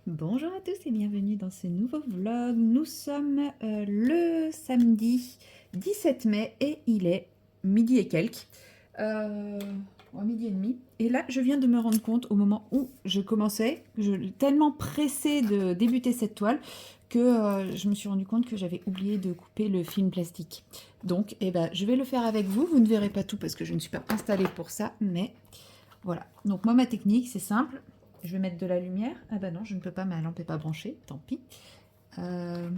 Bonjour à tous et bienvenue dans ce nouveau vlog. Nous sommes le samedi 17 mai et il est midi et quelques. Midi et demi. Et là, je viens de me rendre compte au moment où je commençais, tellement pressée de débuter cette toile, que je me suis rendu compte que j'avais oublié de couper le film plastique. Donc, je vais le faire avec vous. Vous ne verrez pas tout parce que je ne suis pas installée pour ça, mais voilà. Donc moi, ma technique, c'est simple. Je vais mettre de la lumière. Ah bah non, je ne peux pas, ma lampe n'est pas branchée, tant pis. Euh,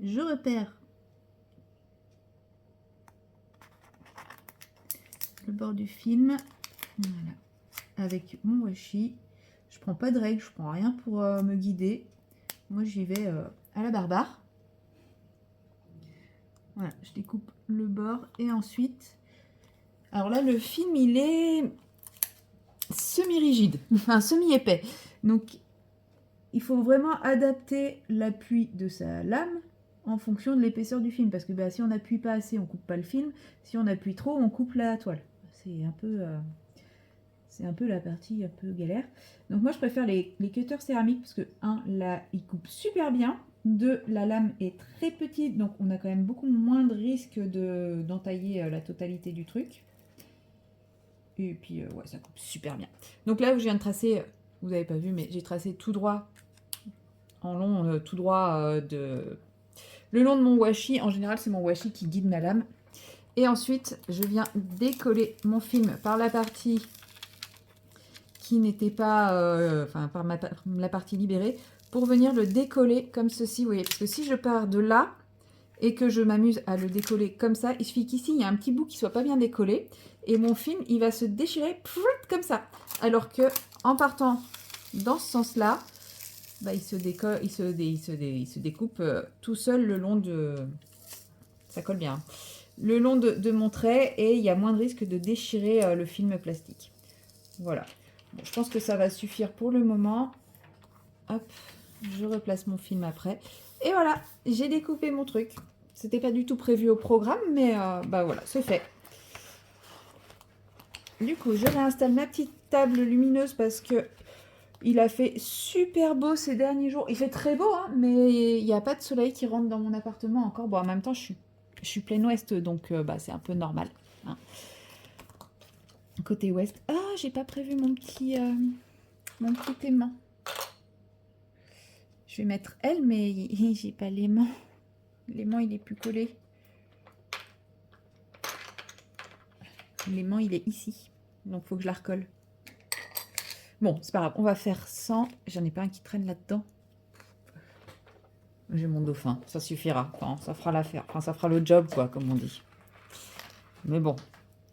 je repère le bord du film. Voilà. Avec mon washi. Je prends pas de règles, je prends rien pour me guider. Moi, j'y vais à la barbare. Voilà, je découpe le bord et ensuite... Alors là, le film, il est semi-rigide, enfin semi-épais. Donc, il faut vraiment adapter l'appui de sa lame en fonction de l'épaisseur du film. Parce que si on n'appuie pas assez, on coupe pas le film. Si on appuie trop, on coupe la toile. C'est un peu la partie un peu galère. Donc moi, je préfère les cutters céramiques parce que, là, ils coupent super bien. 2, la lame est très petite, donc on a quand même beaucoup moins de risque d'entailler la totalité du truc. Et puis, ouais, ça coupe super bien. Donc là, je viens de tracer, vous n'avez pas vu, mais j'ai tracé tout droit en long, tout droit le long de mon washi. En général, c'est mon washi qui guide ma lame. Et ensuite, je viens décoller mon film par la partie qui n'était pas, par la partie libérée, pour venir le décoller comme ceci, vous voyez. Parce que si je pars de là et que je m'amuse à le décoller comme ça, il suffit qu'ici, il y a un petit bout qui soit pas bien décollé, et mon film, il va se déchirer comme ça. Alors que en partant dans ce sens-là, il se découpe tout seul le long de... Ça colle bien. Le long de mon trait, et il y a moins de risque de déchirer le film plastique. Voilà. Bon, je pense que ça va suffire pour le moment. Hop, je replace mon film après. Et voilà, j'ai découpé mon truc. C'était pas du tout prévu au programme, mais voilà, c'est fait. Du coup, je réinstalle ma petite table lumineuse parce que il a fait super beau ces derniers jours. Il fait très beau, hein, mais il n'y a pas de soleil qui rentre dans mon appartement encore. Bon, en même temps, je suis plein ouest, donc c'est un peu normal. Hein. Côté ouest. Ah, j'ai pas prévu mon petit aimant. Je vais mettre elle, mais j'ai pas l'aimant. L'aimant, il est plus collé. L'aimant, il est ici. Donc, il faut que je la recolle. Bon, c'est pas grave. On va faire sans. J'en ai pas un qui traîne là-dedans. J'ai mon dauphin. Ça suffira. Enfin, ça fera l'affaire. Enfin, ça fera le job, quoi, comme on dit. Mais bon.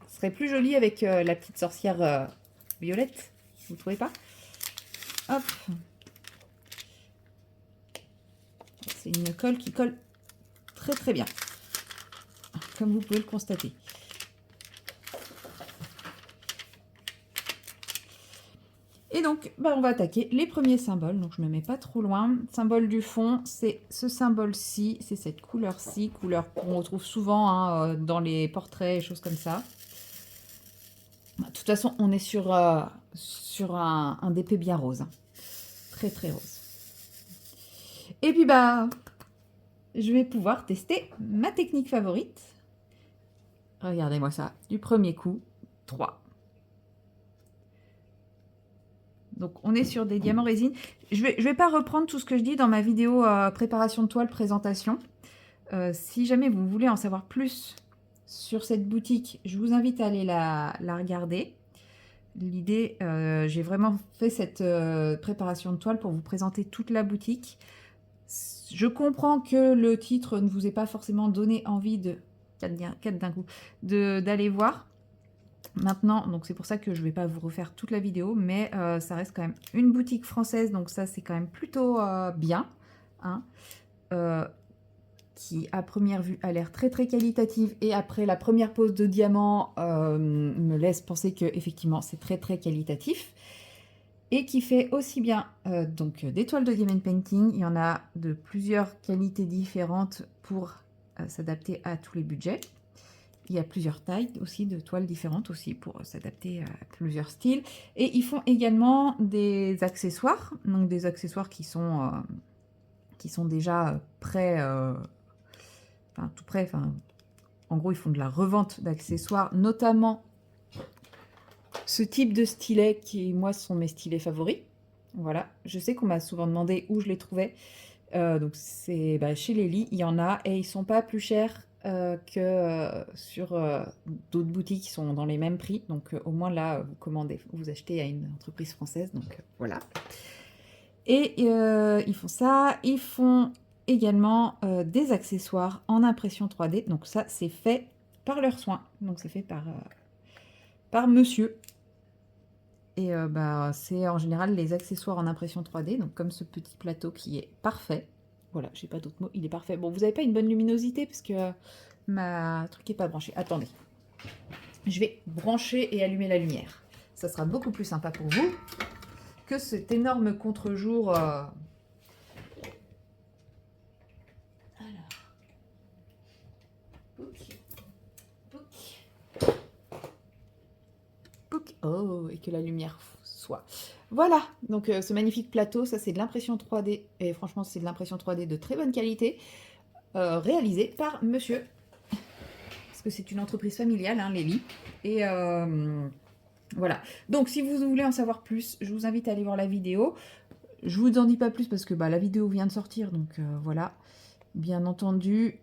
Ce serait plus joli avec la petite sorcière violette. Vous trouvez pas? Hop. C'est une colle qui colle très très bien. Comme vous pouvez le constater. Et donc, on va attaquer les premiers symboles. Donc, je ne me mets pas trop loin. Symbole du fond, c'est ce symbole-ci. C'est cette couleur-ci, couleur qu'on retrouve souvent dans les portraits et choses comme ça. De toute façon, on est sur un DP bien rose. Très, très rose. Et puis, je vais pouvoir tester ma technique favorite. Regardez-moi ça. Du premier coup, 3. Donc, on est sur des diamants résine. Je vais pas reprendre tout ce que je dis dans ma vidéo préparation de toile, présentation. Si jamais vous voulez en savoir plus sur cette boutique, je vous invite à aller la regarder. L'idée, j'ai vraiment fait cette préparation de toile pour vous présenter toute la boutique. Je comprends que le titre ne vous ait pas forcément donné envie de... 4 d'un coup, d'aller voir. Maintenant, donc c'est pour ça que je ne vais pas vous refaire toute la vidéo, mais ça reste quand même une boutique française, donc ça c'est quand même plutôt bien, hein, qui à première vue a l'air très très qualitative, et après la première pose de diamant me laisse penser que effectivement c'est très très qualitatif, et qui fait aussi bien donc des toiles de diamond painting. Il y en a de plusieurs qualités différentes pour s'adapter à tous les budgets. il y a plusieurs tailles aussi de toiles différentes aussi pour s'adapter à plusieurs styles. Et ils font également des accessoires, donc des accessoires qui sont déjà prêts, enfin tout prêts. Enfin, en gros, ils font de la revente d'accessoires, notamment ce type de stylet qui, moi, sont mes stylets favoris. Voilà, je sais qu'on m'a souvent demandé où je les trouvais. Donc c'est chez Lely, il y en a et ils sont pas plus chers que sur d'autres boutiques qui sont dans les mêmes prix. Donc au moins là, vous commandez, vous achetez à une entreprise française. Donc voilà. Et ils font ça. Ils font également des accessoires en impression 3D. Donc ça, c'est fait par leurs soins. Donc c'est fait par monsieur. Et c'est en général les accessoires en impression 3D. Donc comme ce petit plateau qui est parfait. Voilà, j'ai pas d'autres mots, il est parfait. Bon, vous n'avez pas une bonne luminosité parce que ma truc n'est pas branché. Attendez, je vais brancher et allumer la lumière. Ça sera beaucoup plus sympa pour vous que cet énorme contre-jour. Alors. Oh, et que la lumière soit. Voilà, donc ce magnifique plateau, ça c'est de l'impression 3D. Et franchement, c'est de l'impression 3D de très bonne qualité. Réalisée par monsieur. Parce que c'est une entreprise familiale, hein, Lely. Et voilà. Donc, si vous voulez en savoir plus, je vous invite à aller voir la vidéo. Je vous en dis pas plus parce que la vidéo vient de sortir. Donc, voilà. Bien entendu,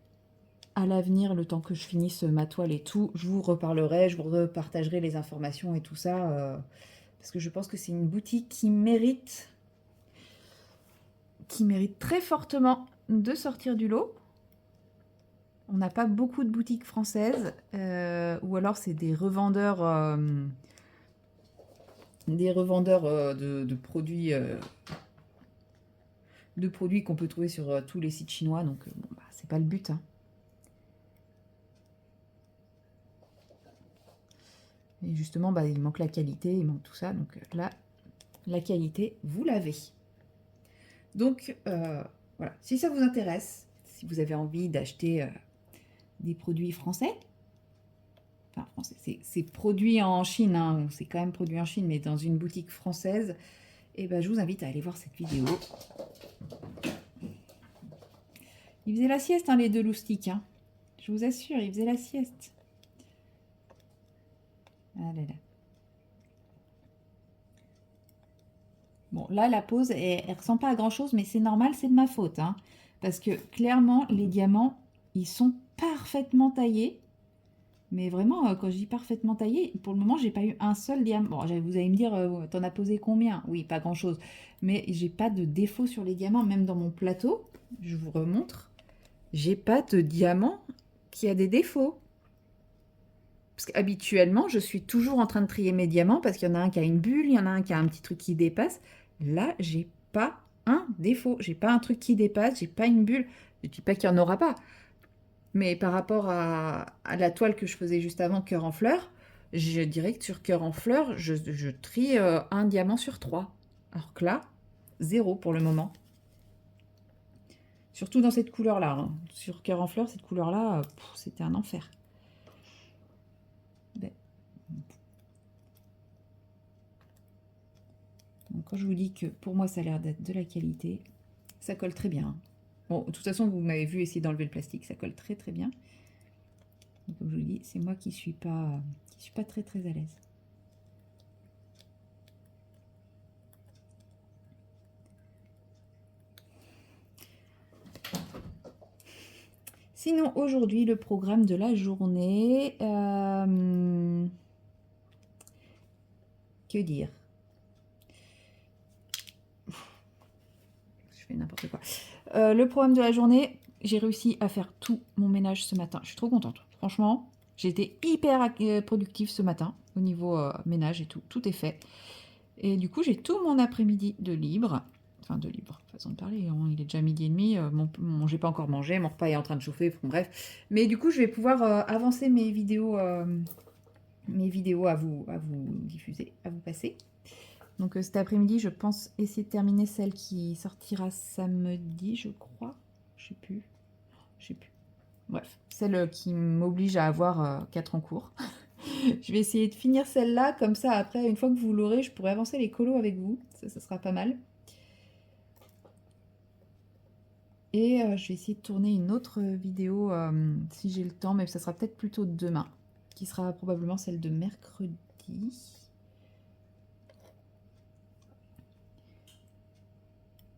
à l'avenir, le temps que je finisse ma toile et tout, je vous reparlerai, je vous repartagerai les informations et tout ça. Parce que je pense que c'est une boutique qui mérite très fortement de sortir du lot. On n'a pas beaucoup de boutiques françaises, ou alors c'est des revendeurs, de produits, qu'on peut trouver sur tous les sites chinois. Donc c'est pas le but, hein. Et justement, il manque la qualité, il manque tout ça. Donc là, la qualité, vous l'avez. Donc voilà, si ça vous intéresse, si vous avez envie d'acheter des produits français, enfin français, c'est produit en Chine, hein, c'est quand même produit en Chine, mais dans une boutique française, et je vous invite à aller voir cette vidéo. Ils faisaient la sieste, hein, les deux loustiques, hein. Je vous assure, ils faisaient la sieste. Ah là là. Bon, là, la pose, elle ressemble pas à grand-chose, mais c'est normal, c'est de ma faute, hein. Parce que clairement, les diamants, ils sont parfaitement taillés. Mais vraiment, quand je dis parfaitement taillé, pour le moment, j'ai pas eu un seul diamant. Bon, vous allez me dire, t'en as posé combien? Oui, pas grand-chose. Mais j'ai pas de défaut sur les diamants, même dans mon plateau. Je vous remontre. J'ai pas de diamant qui a des défauts. Parce qu'habituellement, je suis toujours en train de trier mes diamants parce qu'il y en a un qui a une bulle, il y en a un qui a un petit truc qui dépasse. Là, j'ai pas un défaut. J'ai pas un truc qui dépasse, j'ai pas une bulle. Je dis pas qu'il y en aura pas. Mais par rapport à la toile que je faisais juste avant, Cœur en fleurs, je dirais que sur Cœur en fleurs, je trie un diamant sur 3. Alors que là, 0 pour le moment. Surtout dans cette couleur-là, hein. Sur Cœur en fleurs, cette couleur-là, c'était un enfer. Donc, quand je vous dis que pour moi, ça a l'air d'être de la qualité, ça colle très bien. Bon, de toute façon, vous m'avez vu essayer d'enlever le plastique, ça colle très très bien. Donc, comme je vous dis, c'est moi qui suis pas très très à l'aise. Sinon, aujourd'hui, le programme de la journée, que dire? Je fais n'importe quoi. Le programme de la journée, j'ai réussi à faire tout mon ménage ce matin. Je suis trop contente. Franchement, j'ai été hyper productive ce matin au niveau ménage et tout. Tout est fait. Et du coup, j'ai tout mon après-midi de libre. Enfin, de libre, façon de parler. Hein. Il est déjà 12h30. J'ai pas encore mangé. Mon repas est en train de chauffer. Bon, bref. Mais du coup, je vais pouvoir avancer mes vidéos à vous diffuser, à vous passer. Donc cet après-midi, je pense essayer de terminer celle qui sortira samedi, je crois. Je sais plus. Bref, celle qui m'oblige à avoir 4 en cours. Je vais essayer de finir celle-là, comme ça après, une fois que vous l'aurez, je pourrai avancer les colos avec vous. Ça sera pas mal. Et je vais essayer de tourner une autre vidéo si j'ai le temps, mais ça sera peut-être plutôt demain, qui sera probablement celle de mercredi.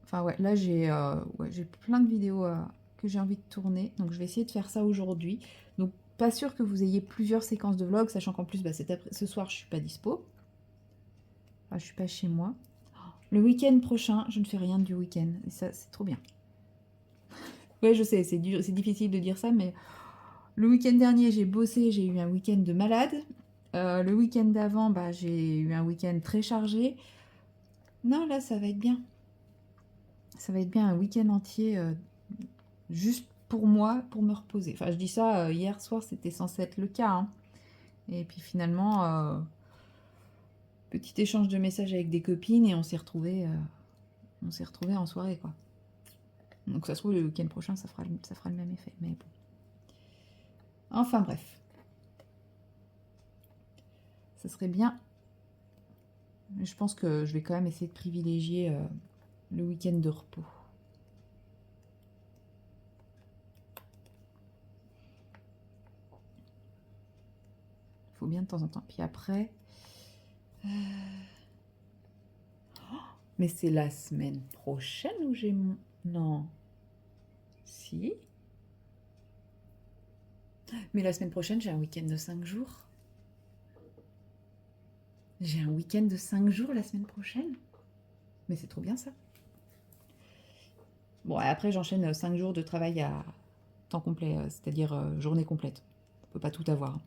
Enfin ouais, là j'ai plein de vidéos que j'ai envie de tourner, donc je vais essayer de faire ça aujourd'hui. Donc pas sûr que vous ayez plusieurs séquences de vlog, sachant qu'en plus bah, ce soir je suis pas dispo. Enfin, je suis pas chez moi. Le week-end prochain, je ne fais rien du week-end, et ça c'est trop bien. Ouais, je sais, c'est dur, c'est difficile de dire ça, mais le week-end dernier j'ai bossé, j'ai eu un week-end de malade. Le week-end d'avant, bah, j'ai eu un week-end très chargé. Non, là ça va être bien. Ça va être bien un week-end entier juste pour moi, pour me reposer. Enfin, je dis ça, hier soir, c'était censé être le cas. Hein. Et puis finalement, petit échange de messages avec des copines et on s'est retrouvés en soirée, quoi. Donc ça se trouve, le week-end prochain, ça fera le même effet. Mais bon. Enfin bref. Ça serait bien. Je pense que je vais quand même essayer de privilégier le week-end de repos. Faut bien de temps en temps. Puis après... Mais c'est la semaine prochaine où j'ai mon... Non. Si. Mais la semaine prochaine, j'ai un week-end de 5 jours. J'ai un week-end de 5 jours la semaine prochaine. Mais c'est trop bien ça. Bon, et après, j'enchaîne 5 jours de travail à temps complet, c'est-à-dire journée complète. On peut pas tout avoir.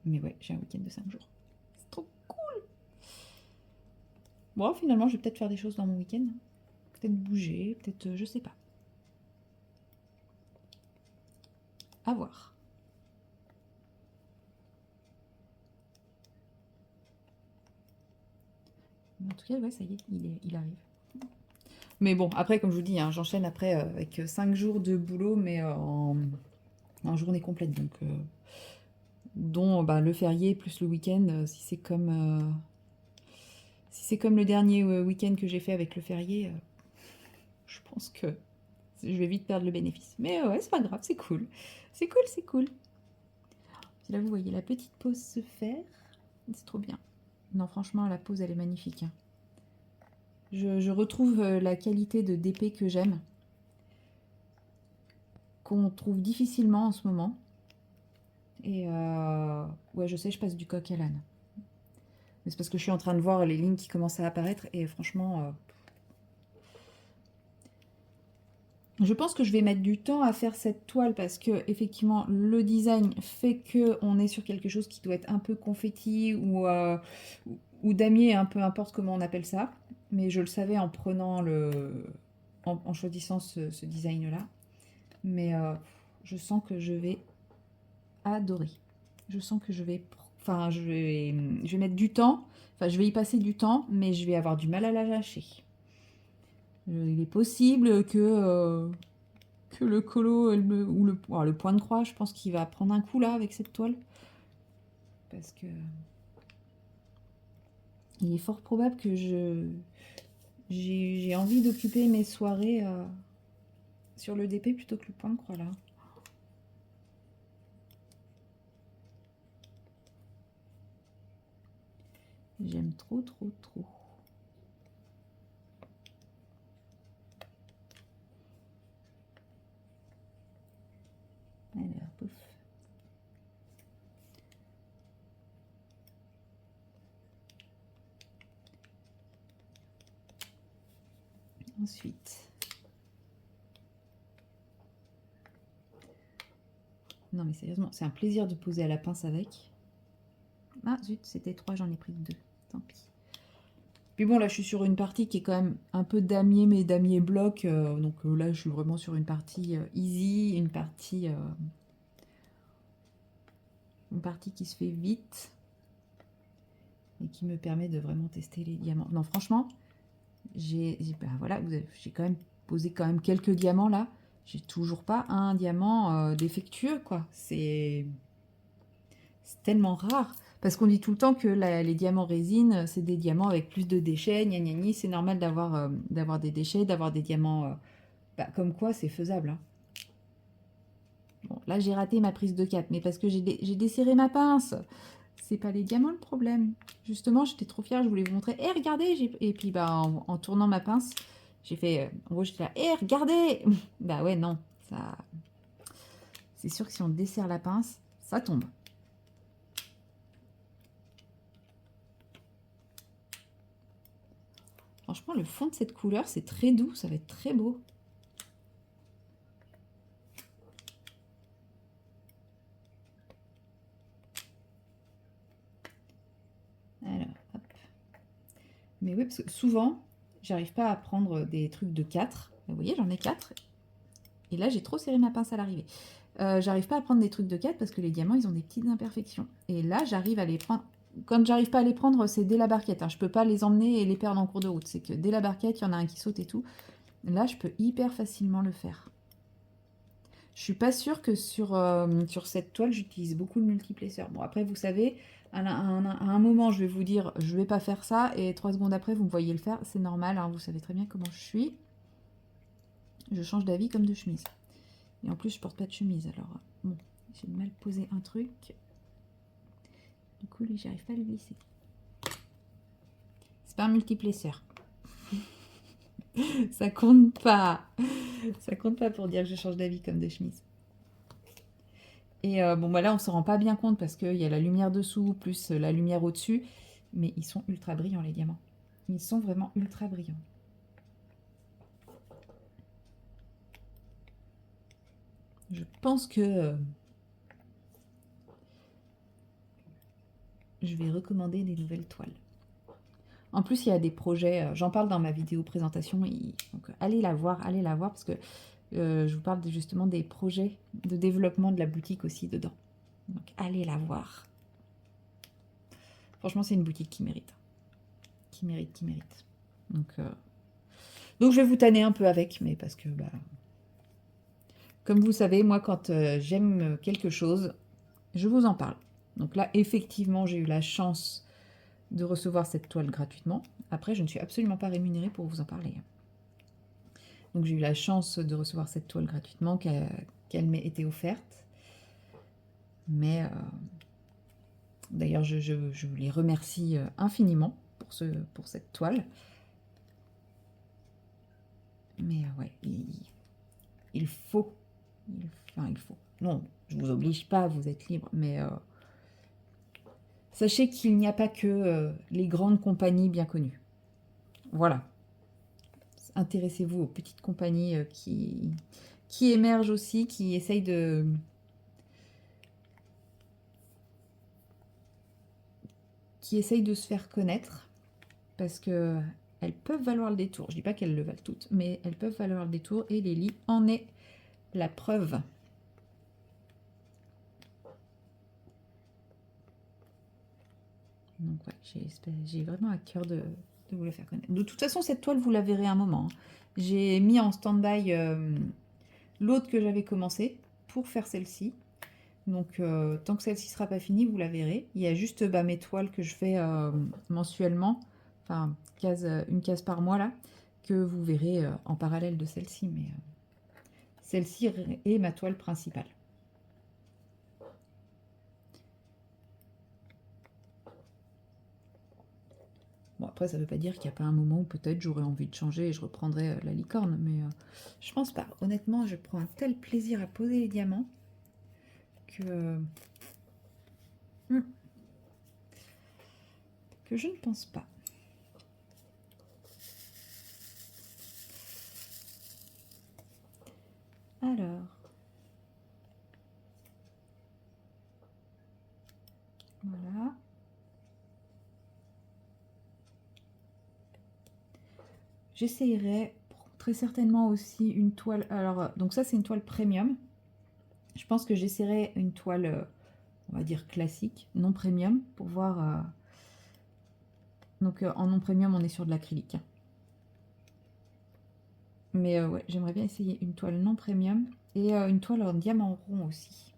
Mais ouais, j'ai un week-end de 5 jours. C'est trop cool. Bon, finalement, je vais peut-être faire des choses dans mon week-end. Peut-être bouger, peut-être, je sais pas. À voir. Mais en tout cas, ouais, ça y est, il arrive. Mais bon, après, comme je vous dis, hein, j'enchaîne après avec 5 jours de boulot, mais en journée complète. Donc, dont bah, le férié plus le week-end, si c'est comme le dernier week-end que j'ai fait avec le férié, je pense que je vais vite perdre le bénéfice. Mais ouais, c'est pas grave, c'est cool. C'est cool, c'est cool. Puis là, vous voyez la petite pause se faire. C'est trop bien. Non, franchement, la pause, elle est magnifique. Hein. Je retrouve la qualité de DP que j'aime, qu'on trouve difficilement en ce moment. Et ouais, je sais, je passe du coq à l'âne. Mais c'est parce que je suis en train de voir les lignes qui commencent à apparaître et franchement, je pense que je vais mettre du temps à faire cette toile parce que effectivement le design fait que on est sur quelque chose qui doit être un peu confetti ou damier, un peu importe comment on appelle ça. Mais je le savais en prenant en choisissant ce design-là. Mais je sens que je vais adorer. Je sens que je vais, enfin, je vais mettre du temps. Enfin, je vais y passer du temps, mais je vais avoir du mal à la lâcher. Il est possible que le colo ou le point de croix, je pense qu'il va prendre un coup là avec cette toile. Parce que il est fort probable que j'ai envie d'occuper mes soirées sur le DP plutôt que le point de croix là. J'aime trop, trop, trop. Alors, pouf. Ensuite. Non mais sérieusement, c'est un plaisir de poser à la pince avec. Ah zut, c'était 3, j'en ai pris 2. Tant pis. Puis bon, là, je suis sur une partie qui est quand même un peu damier, mais damier bloc. Donc là, je suis vraiment sur une partie easy, une partie qui se fait vite et qui me permet de vraiment tester les diamants. Non, franchement, ben voilà, j'ai quand même posé quand même quelques diamants là. J'ai toujours pas un diamant défectueux, quoi. C'est tellement rare. Parce qu'on dit tout le temps que les diamants résine, c'est des diamants avec plus de déchets, gna gna gna. C'est normal d'avoir des déchets, d'avoir des diamants... bah, comme quoi, c'est faisable. Hein. Bon, là, j'ai raté ma prise de 4, mais parce que j'ai desserré ma pince. C'est pas les diamants le problème. Justement, j'étais trop fière, je voulais vous montrer. Eh, regardez. Et puis, bah, en tournant ma pince, j'ai fait... en gros, j'étais là, eh, regardez. Bah ouais, non. Ça... C'est sûr que si on dessert la pince, ça tombe. Franchement, le fond de cette couleur, c'est très doux. Ça va être très beau. Alors, hop. Mais oui, parce que souvent, j'arrive pas à prendre des trucs de 4. Vous voyez, j'en ai 4. Et là, j'ai trop serré ma pince à l'arrivée. J'arrive pas à prendre des trucs de 4 parce que les diamants, ils ont des petites imperfections. Et là, j'arrive à les prendre... Quand j'arrive pas à les prendre, c'est dès la barquette. Hein. Je peux pas les emmener et les perdre en cours de route. C'est que dès la barquette, il y en a un qui saute et tout. Là, je peux hyper facilement le faire. Je suis pas sûre que sur cette toile, j'utilise beaucoup le multiplaceur. Bon, après, vous savez, à un moment, je vais vous dire, je vais pas faire ça. Et 3 secondes après, vous me voyez le faire. C'est normal, hein, vous savez très bien comment je suis. Je change d'avis comme de chemise. Et en plus, je porte pas de chemise. Alors, bon, j'ai mal posé un truc. Du coup, lui, j'arrive pas à le glisser. C'est pas un multiplaceur. Ça compte pas. Ça compte pas pour dire que je change d'avis comme de chemise. Et bon, bah là, on se rend pas bien compte parce qu'il y a la lumière dessous plus la lumière au-dessus. Mais ils sont ultra brillants, les diamants. Ils sont vraiment ultra brillants. Je pense que je vais recommander des nouvelles toiles. En plus, il y a des projets, j'en parle dans ma vidéo présentation, donc allez la voir parce que je vous parle justement des projets de développement de la boutique aussi dedans. Donc allez la voir. Franchement, c'est une boutique qui mérite. Qui mérite. Donc je vais vous tanner un peu avec, mais parce que, bah, comme vous savez, moi, quand j'aime quelque chose, je vous en parle. Donc là, effectivement, j'ai eu la chance de recevoir cette toile gratuitement. Après, je ne suis absolument pas rémunérée pour vous en parler. Donc j'ai eu la chance de recevoir cette toile gratuitement, qu'elle m'ait été offerte. Mais d'ailleurs, je les remercie infiniment pour cette toile. Mais ouais, il faut. Enfin, il faut. Non, je vous oblige pas, vous êtes libre. Mais sachez qu'il n'y a pas que les grandes compagnies bien connues. Voilà. Intéressez-vous aux petites compagnies qui émergent aussi, qui essayent de se faire connaître, parce que elles peuvent valoir le détour. Je dis pas qu'elles le valent toutes, mais elles peuvent valoir le détour, et Lily en est la preuve. Donc ouais, j'ai vraiment à cœur de vous la faire connaître. De toute façon, cette toile, vous la verrez un moment. Hein. J'ai mis en stand-by l'autre que j'avais commencé pour faire celle-ci. Donc, tant que celle-ci sera pas finie, vous la verrez. Il y a juste mes toiles que je fais mensuellement, enfin, une case par mois, là, que vous verrez en parallèle de celle-ci. Mais celle-ci est ma toile principale. Bon, après, ça ne veut pas dire qu'il n'y a pas un moment où peut-être j'aurais envie de changer et je reprendrai la licorne, mais je pense pas. Honnêtement, je prends un tel plaisir à poser les diamants que je ne pense pas. Alors, voilà. J'essayerai très certainement aussi une toile. Alors, donc ça, c'est une toile premium. Je pense que j'essaierai une toile, on va dire classique, non premium, pour voir. Donc, en non premium, on est sur de l'acrylique. Mais ouais, j'aimerais bien essayer une toile non premium et une toile en diamant rond aussi.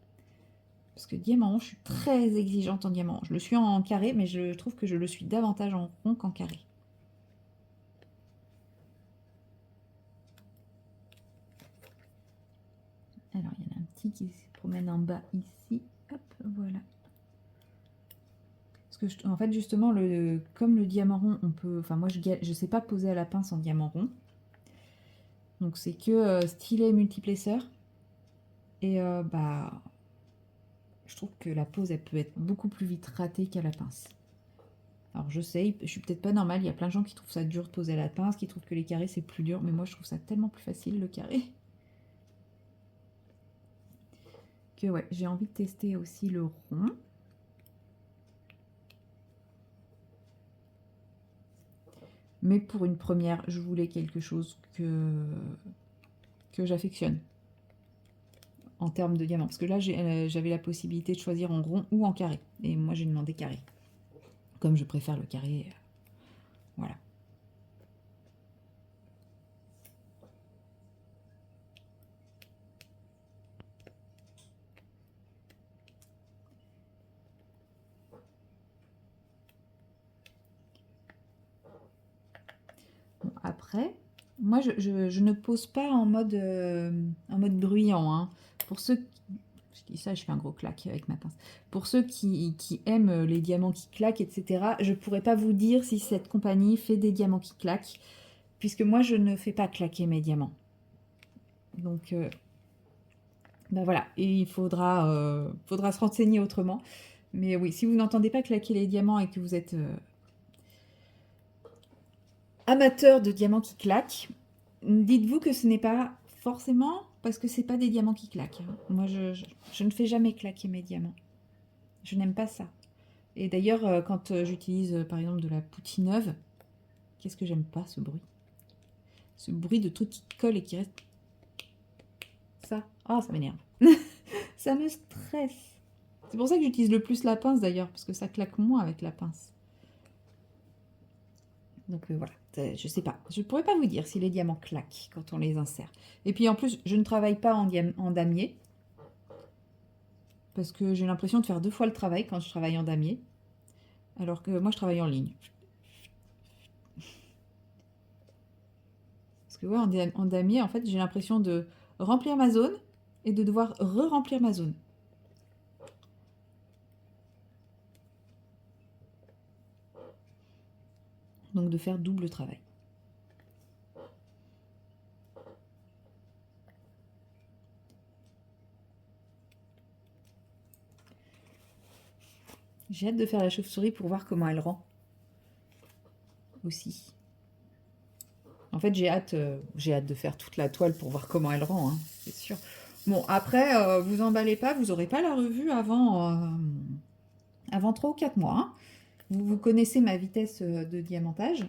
Parce que diamant rond, je suis très exigeante en diamant rond. Je le suis en carré, mais je trouve que je le suis davantage en rond qu'en carré. Alors, il y en a un petit qui se promène en bas ici. Hop, voilà. Parce que, en fait, justement, comme le diamant rond, on peut... Enfin, moi, je ne sais pas poser à la pince en diamant rond. Donc, c'est que stylet multiplesseur. Et bah... Je trouve que la pose, elle peut être beaucoup plus vite ratée qu'à la pince. Alors, je sais, je suis peut-être pas normale. Il y a plein de gens qui trouvent ça dur de poser à la pince, qui trouvent que les carrés, c'est plus dur. Mais moi, je trouve ça tellement plus facile, le carré. Que ouais, j'ai envie de tester aussi le rond. Mais pour une première, je voulais quelque chose que j'affectionne en termes de diamant. Parce que là, j'avais la possibilité de choisir en rond ou en carré. Et moi, j'ai demandé carré. Comme je préfère le carré, voilà. Bon, après, moi, je ne pose pas en mode bruyant. Hein. Pour ceux je dis ça, je fais un gros claque avec ma pince. Pour ceux qui aiment les diamants qui claquent, etc., je ne pourrais pas vous dire si cette compagnie fait des diamants qui claquent, puisque moi, je ne fais pas claquer mes diamants. Donc, ben voilà, et il faudra se renseigner autrement. Mais oui, si vous n'entendez pas claquer les diamants et que vous êtes amateur de diamants qui claquent, dites-vous que ce n'est pas forcément parce que c'est pas des diamants qui claquent. Moi, je ne fais jamais claquer mes diamants. Je n'aime pas ça. Et d'ailleurs, quand j'utilise par exemple de la poutineuve, qu'est-ce que j'aime pas ce bruit? Ce bruit de truc qui colle et qui reste. Ça, ah, ça m'énerve. Ça me stresse. C'est pour ça que j'utilise le plus la pince d'ailleurs, parce que ça claque moins avec la pince. Donc voilà, je sais pas. Je pourrais pas vous dire si les diamants claquent quand on les insère. Et puis en plus, je ne travaille pas en damier. Parce que j'ai l'impression de faire 2 fois le travail quand je travaille en damier. Alors que moi, je travaille en ligne. Parce que ouais, en damier, en fait, j'ai l'impression de remplir ma zone et de devoir re-remplir ma zone. Donc de faire double travail. J'ai hâte de faire la chauve-souris pour voir comment elle rend. Aussi. En fait, j'ai hâte de faire toute la toile pour voir comment elle rend, hein, c'est sûr. Bon, après, vous emballez pas, vous n'aurez pas la revue avant 3 ou 4 mois. Hein. Vous connaissez ma vitesse de diamantage.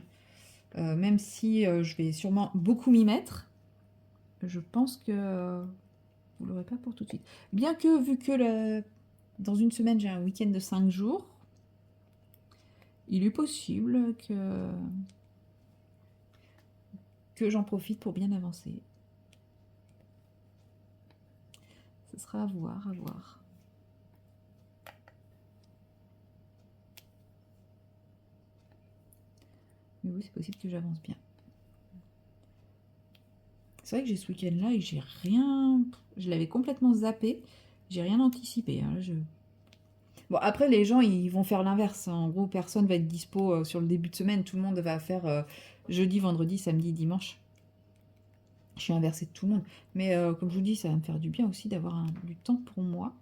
Même si je vais sûrement beaucoup m'y mettre, je pense que vous l'aurez pas pour tout de suite. Bien que, vu que dans une semaine, j'ai un week-end de 5 jours, il est possible que j'en profite pour bien avancer. Ce sera à voir, à voir. Mais oui, c'est possible que j'avance bien. C'est vrai que j'ai ce week-end-là et j'ai rien... Je l'avais complètement zappé. J'ai rien anticipé. Hein. Bon, après, les gens, ils vont faire l'inverse. En gros, personne va être dispo sur le début de semaine. Tout le monde va faire jeudi, vendredi, samedi, dimanche. Je suis inversée de tout le monde. Mais comme je vous dis, ça va me faire du bien aussi d'avoir du temps pour moi.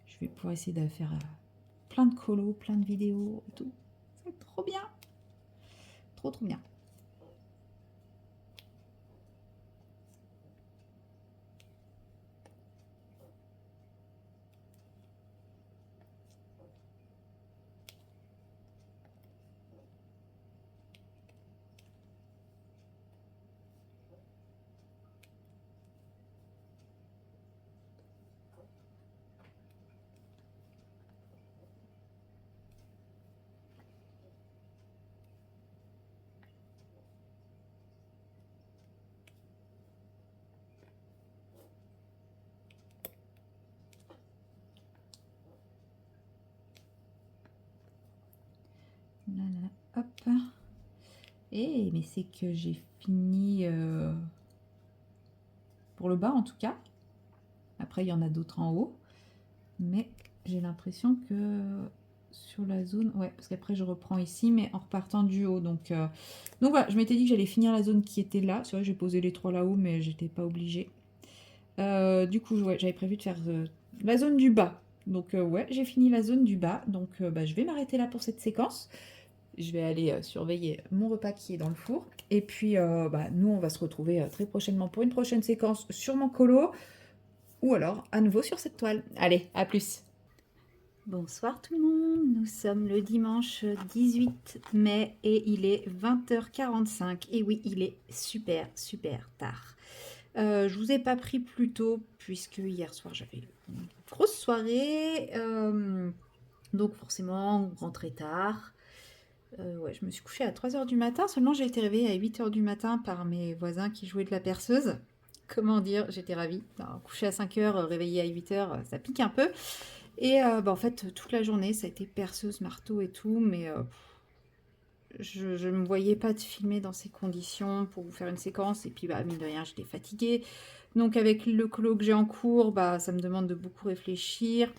Je vais pouvoir essayer de faire plein de colos, plein de vidéos et tout. Ça va être trop bien. Trop, trop bien. hop. Et mais c'est que j'ai fini pour le bas en tout cas. Après, il y en a d'autres en haut. Mais j'ai l'impression que sur la zone... Ouais, parce qu'après, je reprends ici, mais en repartant du haut. Donc voilà, je m'étais dit que j'allais finir la zone qui était là. C'est vrai, j'ai posé les 3 là-haut, mais j'étais pas obligée. Du coup, ouais, j'avais prévu de faire la zone du bas. Donc ouais, j'ai fini la zone du bas. Donc je vais m'arrêter là pour cette séquence. Je vais aller surveiller mon repas qui est dans le four. Et puis, nous, on va se retrouver très prochainement pour une prochaine séquence sur mon colo. Ou alors, à nouveau sur cette toile. Allez, à plus. Bonsoir tout le monde, nous sommes le dimanche 18 mai et il est 20h45. Et oui, il est super tard. Je vous ai pas pris plus tôt puisque hier soir j'avais une grosse soirée. Donc forcément, rentrée tard. Ouais, je me suis couchée à 3h du matin, seulement j'ai été réveillée à 8h du matin par mes voisins qui jouaient de la perceuse. Comment dire, j'étais ravie. Alors, couchée à 5h, réveillée à 8h, ça pique un peu. Et en fait, toute la journée, ça a été perceuse, marteau et tout, mais je ne me voyais pas de filmer dans ces conditions pour vous faire une séquence. Et puis, mine de rien, j'étais fatiguée. Donc, avec le colo que j'ai en cours, ça me demande de beaucoup réfléchir.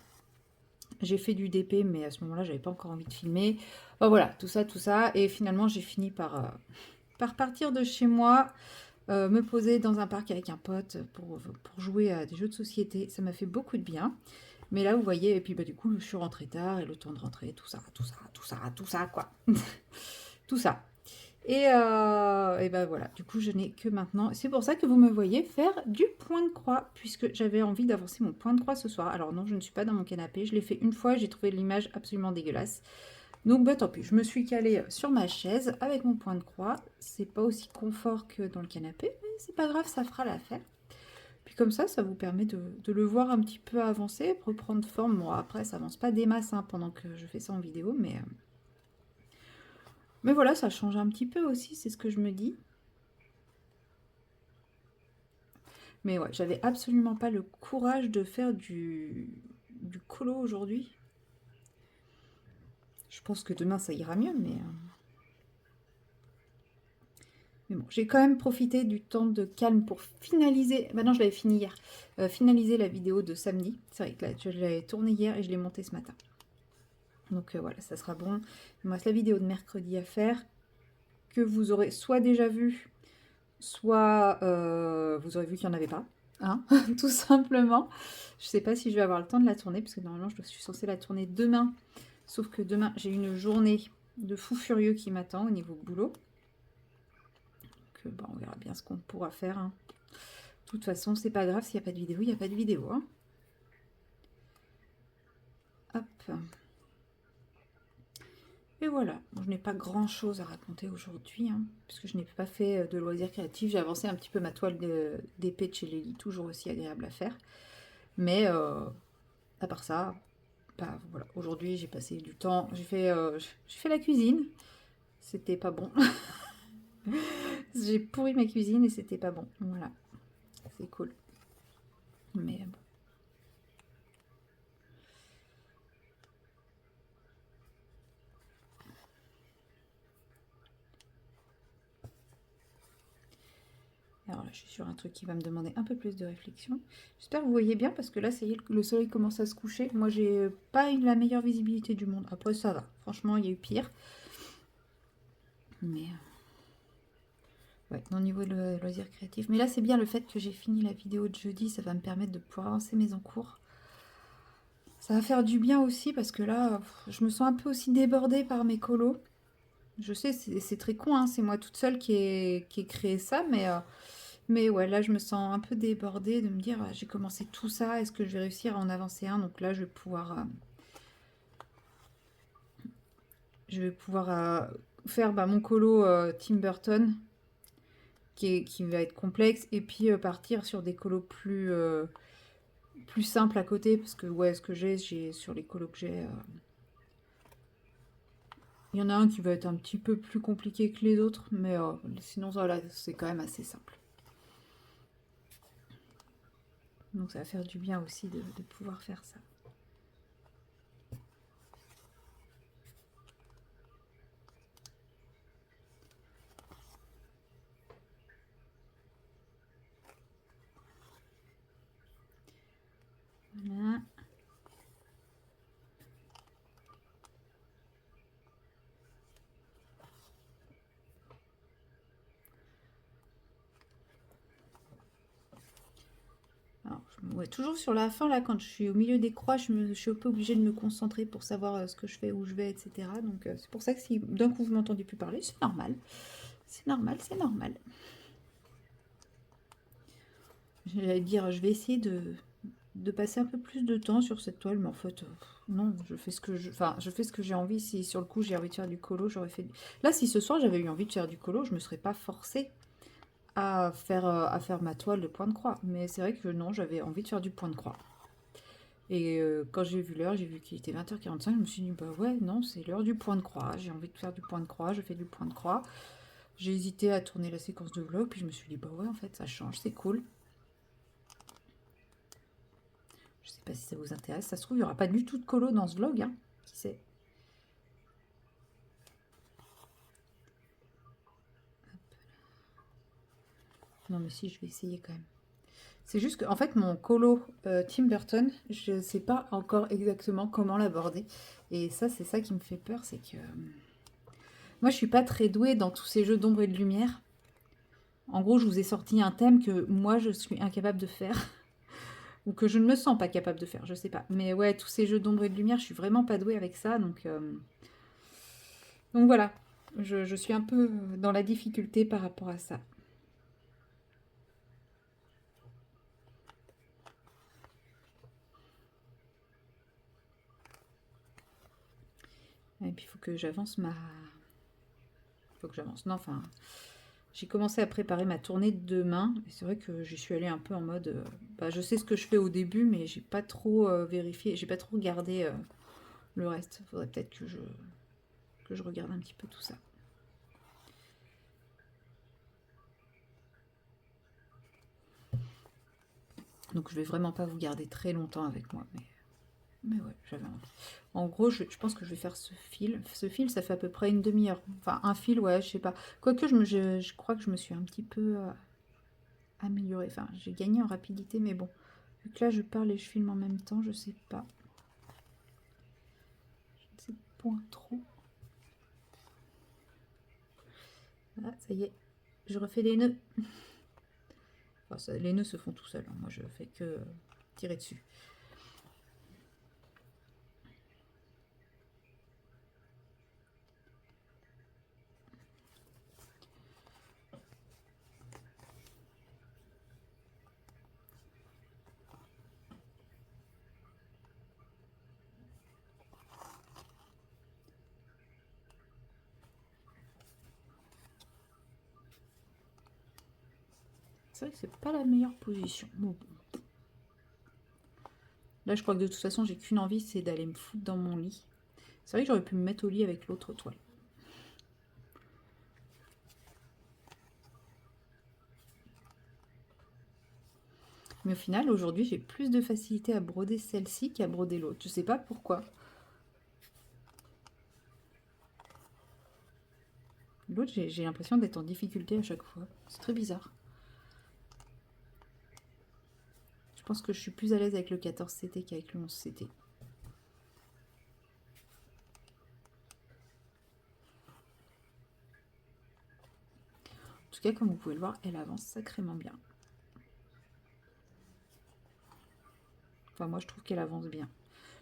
J'ai fait du DP, mais à ce moment-là, j'avais pas encore envie de filmer. Voilà, tout ça. Et finalement, j'ai fini par partir de chez moi, me poser dans un parc avec un pote pour jouer à des jeux de société. Ça m'a fait beaucoup de bien. Mais là, vous voyez, et puis du coup, je suis rentrée tard, et le temps de rentrer, tout ça, quoi. Tout ça. Et voilà, du coup, je n'ai que maintenant. C'est pour ça que vous me voyez faire du point de croix, puisque j'avais envie d'avancer mon point de croix ce soir. Alors non, je ne suis pas dans mon canapé, je l'ai fait une fois, j'ai trouvé l'image absolument dégueulasse. Donc tant pis, je me suis calée sur ma chaise avec mon point de croix. C'est pas aussi confort que dans le canapé, mais c'est pas grave, ça fera l'affaire. Puis comme ça vous permet de le voir un petit peu avancer, reprendre forme. Bon, après, ça avance pas des masses pendant que je fais ça en vidéo, mais voilà, ça change un petit peu aussi, c'est ce que je me dis. Mais ouais, j'avais absolument pas le courage de faire du colo aujourd'hui. Je pense que demain, ça ira mieux, mais bon, j'ai quand même profité du temps de calme pour finaliser. Maintenant, je l'avais fini hier. Finaliser la vidéo de samedi. C'est vrai que là, je l'avais tournée hier et je l'ai montée ce matin. Donc voilà, ça sera bon. Il me reste la vidéo de mercredi à faire, que vous aurez soit déjà vu, soit vous aurez vu qu'il n'y en avait pas. Hein, tout simplement. Je ne sais pas si je vais avoir le temps de la tourner, parce que normalement, je suis censée la tourner demain. Sauf que demain, j'ai une journée de fou furieux qui m'attend au niveau boulot. On verra bien ce qu'on pourra faire. Hein. De toute façon, c'est pas grave, s'il n'y a pas de vidéo, il n'y a pas de vidéo. Hein. Hop. Et voilà, bon, je n'ai pas grand chose à raconter aujourd'hui, hein, puisque je n'ai pas fait de loisirs créatifs. J'ai avancé un petit peu ma toile d'épée de chez Lely, toujours aussi agréable à faire. Mais à part ça, voilà. Aujourd'hui j'ai passé du temps, j'ai fait la cuisine, c'était pas bon. J'ai pourri ma cuisine et c'était pas bon, voilà, c'est cool. Mais bon. Alors là, je suis sur un truc qui va me demander un peu plus de réflexion. J'espère que vous voyez bien, parce que là, ça y est, le soleil commence à se coucher. Moi, j'ai pas eu la meilleure visibilité du monde. Après, ça va. Franchement, il y a eu pire. Mais ouais, au niveau de loisirs créatifs. Mais là, c'est bien le fait que j'ai fini la vidéo de jeudi. Ça va me permettre de pouvoir avancer mes encours. Ça va faire du bien aussi, parce que là, je me sens un peu aussi débordée par mes colos. Je sais, c'est très con, hein, c'est moi toute seule qui ai créé ça, mais ouais, là, je me sens un peu débordée de me dire, j'ai commencé tout ça, est-ce que je vais réussir à en avancer un? Donc là, je vais pouvoir faire mon colo Tim Burton, qui va être complexe, et puis partir sur des colos plus simples à côté, parce que ouais, ce que j'ai sur les colos que j'ai... il y en a un qui va être un petit peu plus compliqué que les autres, mais sinon, voilà, c'est quand même assez simple. Donc ça va faire du bien aussi de pouvoir faire ça. Voilà. Alors, ouais, toujours sur la fin, là, quand je suis au milieu des croix, je suis un peu obligée de me concentrer pour savoir ce que je fais, où je vais, etc. Donc, c'est pour ça que si d'un coup vous m'entendez plus parler, c'est normal. C'est normal, c'est normal. J'allais dire, je vais essayer de passer un peu plus de temps sur cette toile, mais en fait, non, je fais ce que je fais ce que j'ai envie. Si sur le coup j'ai envie de faire du colo, j'aurais fait. Là, si ce soir j'avais eu envie de faire du colo, je me serais pas forcée à faire ma toile de point de croix. Mais c'est vrai que non, j'avais envie de faire du point de croix. Et quand j'ai vu l'heure, j'ai vu qu'il était 20h45, je me suis dit, bah ouais, non, c'est l'heure du point de croix. J'ai envie de faire du point de croix, je fais du point de croix. J'ai hésité à tourner la séquence de vlog, puis je me suis dit, bah ouais, en fait, ça change, c'est cool. Je sais pas si ça vous intéresse. Ça se trouve, il n'y aura pas du tout de colo dans ce vlog, hein. Qui sait? Non, mais si, je vais essayer quand même. C'est juste que, en fait, mon colo Tim Burton, je ne sais pas encore exactement comment l'aborder. Et ça, c'est ça qui me fait peur, c'est que... moi, je suis pas très douée dans tous ces jeux d'ombre et de lumière. En gros, je vous ai sorti un thème que moi, je suis incapable de faire. Ou que je ne me sens pas capable de faire, je sais pas. Mais ouais, tous ces jeux d'ombre et de lumière, je suis vraiment pas douée avec ça. Donc voilà, je suis un peu dans la difficulté par rapport à ça. Et puis, il faut que j'avance ma... faut que j'avance. Non, enfin, j'ai commencé à préparer ma tournée de demain. Et c'est vrai que j'y suis allée un peu en mode... bah, je sais ce que je fais au début, mais j'ai pas trop vérifié, j'ai pas trop regardé le reste. Il faudrait peut-être que je regarde un petit peu tout ça. Donc je vais vraiment pas vous garder très longtemps avec moi. Mais ouais, j'avais envie. En gros, je pense que je vais faire ce fil. Ce fil, ça fait à peu près une demi-heure. Enfin, un fil, ouais, je sais pas. Quoique, je crois que je me suis un petit peu améliorée. Enfin, j'ai gagné en rapidité, mais bon. Vu que là, je parle et je filme en même temps, je sais pas. Je ne sais point trop. Ah, ça y est. Je refais les nœuds. Enfin, ça, les nœuds se font tout seuls, hein. Moi, je fais que tirer dessus. C'est vrai que c'est pas la meilleure position. Bon. Là, je crois que de toute façon, j'ai qu'une envie, c'est d'aller me foutre dans mon lit. C'est vrai que j'aurais pu me mettre au lit avec l'autre toile. Mais au final, aujourd'hui, j'ai plus de facilité à broder celle-ci qu'à broder l'autre. Je sais pas pourquoi. L'autre, j'ai l'impression d'être en difficulté à chaque fois. C'est très bizarre. Je pense que je suis plus à l'aise avec le 14CT qu'avec le 11CT. En tout cas, comme vous pouvez le voir, elle avance sacrément bien. Enfin, moi, je trouve qu'elle avance bien.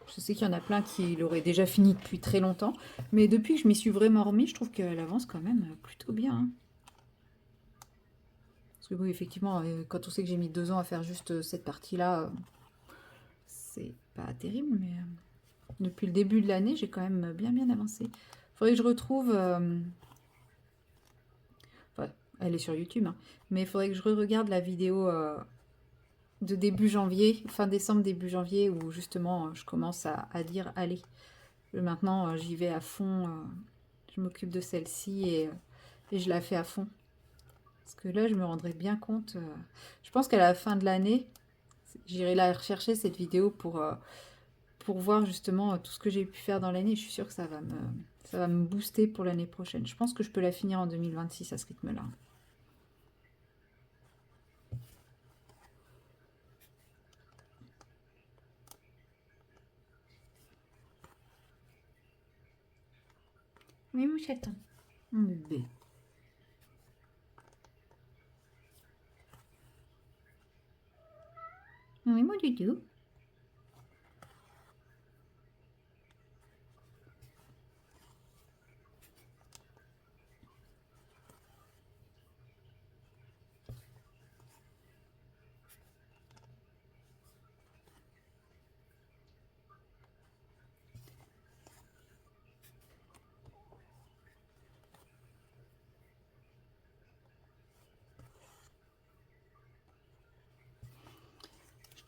Je sais qu'il y en a plein qui l'auraient déjà fini depuis très longtemps. Mais depuis que je m'y suis vraiment remis, je trouve qu'elle avance quand même plutôt bien, hein. Parce que oui, effectivement, quand on sait que j'ai mis 2 ans à faire juste cette partie-là, c'est pas terrible, mais depuis le début de l'année, j'ai quand même bien avancé. Faudrait que je retrouve... enfin, elle est sur YouTube, hein, mais il faudrait que je regarde la vidéo de début janvier, fin décembre, début janvier, où justement je commence à dire, allez, maintenant j'y vais à fond, je m'occupe de celle-ci et je la fais à fond. Parce que là, je me rendrai bien compte, je pense qu'à la fin de l'année, j'irai la rechercher cette vidéo pour voir justement tout ce que j'ai pu faire dans l'année. Je suis sûre que ça va me booster pour l'année prochaine. Je pense que je peux la finir en 2026 à ce rythme-là. Oui, mon chaton. Mon bébé. Oui, mon doudou.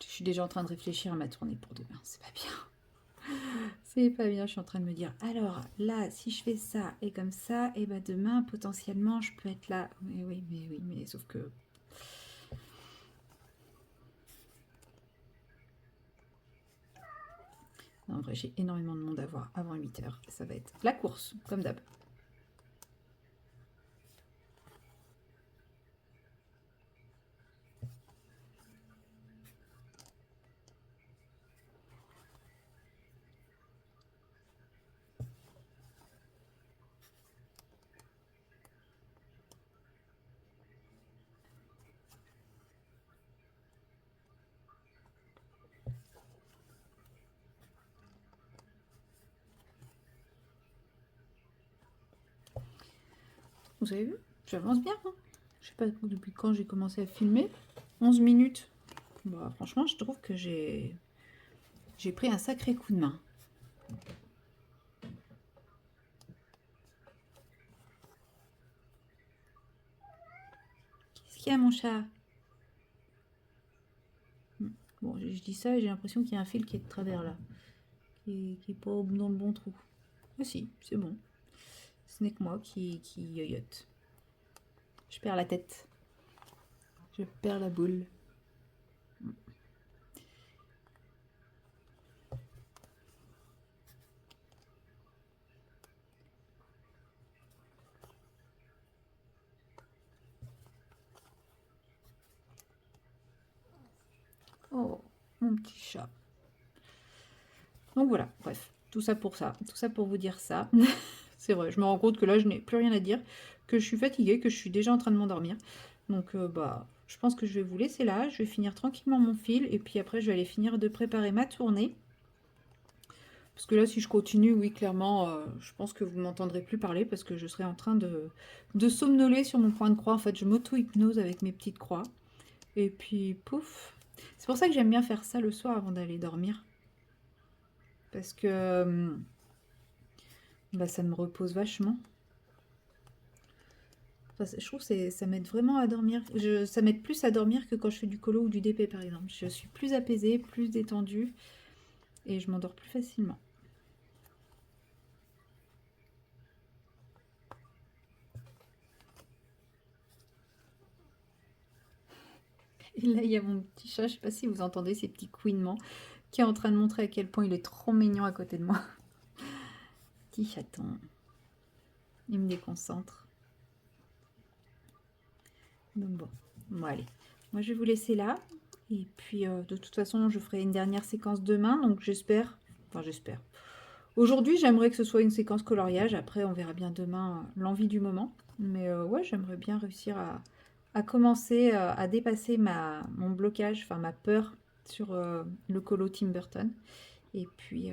Je suis déjà en train de réfléchir à ma tournée pour demain. C'est pas bien. C'est pas bien. Je suis en train de me dire, alors là, si je fais ça et comme ça, et bah demain, potentiellement, je peux être là. Mais oui, mais sauf que... Non, en vrai, j'ai énormément de monde à voir avant 8 h. Ça va être la course, comme d'hab. Vous avez vu? J'avance bien. Hein, je sais pas depuis quand j'ai commencé à filmer. 11 minutes. Bon, franchement, je trouve que j'ai pris un sacré coup de main. Qu'est-ce qu'il y a, mon chat? Bon, je dis ça et j'ai l'impression qu'il y a un fil qui est de travers là. Qui est pas dans le bon trou. Ah si, c'est bon. Ce n'est que moi qui yoyote. Je perds la tête. Je perds la boule. Oh, mon petit chat. Donc voilà, bref, tout ça pour ça. Tout ça pour vous dire ça. C'est vrai, je me rends compte que là, je n'ai plus rien à dire, que je suis fatiguée, que je suis déjà en train de m'endormir. Donc, bah, je pense que je vais vous laisser là. Je vais finir tranquillement mon fil. Et puis après, je vais aller finir de préparer ma tournée. Parce que là, si je continue, oui, clairement, je pense que vous ne m'entendrez plus parler parce que je serai en train de somnoler sur mon point de croix. En fait, je m'auto-hypnose avec mes petites croix. Et puis, pouf. C'est pour ça que j'aime bien faire ça le soir avant d'aller dormir. Parce que bah, ça me repose vachement. Enfin, je trouve que ça m'aide vraiment à dormir. Ça m'aide plus à dormir que quand je fais du colo ou du DP, par exemple. Je suis plus apaisée, plus détendue. Et je m'endors plus facilement. Et là, il y a mon petit chat, je sais pas si vous entendez ces petits couinements, qui est en train de montrer à quel point il est trop mignon à côté de moi. Petit chaton. Il me déconcentre. Donc bon, allez. Moi, je vais vous laisser là. Et puis, de toute façon, je ferai une dernière séquence demain. Donc, j'espère. Aujourd'hui, j'aimerais que ce soit une séquence coloriage. Après, on verra bien demain l'envie du moment. Mais ouais, j'aimerais bien réussir à commencer à dépasser mon blocage, enfin ma peur sur le colo Tim Burton. Et puis,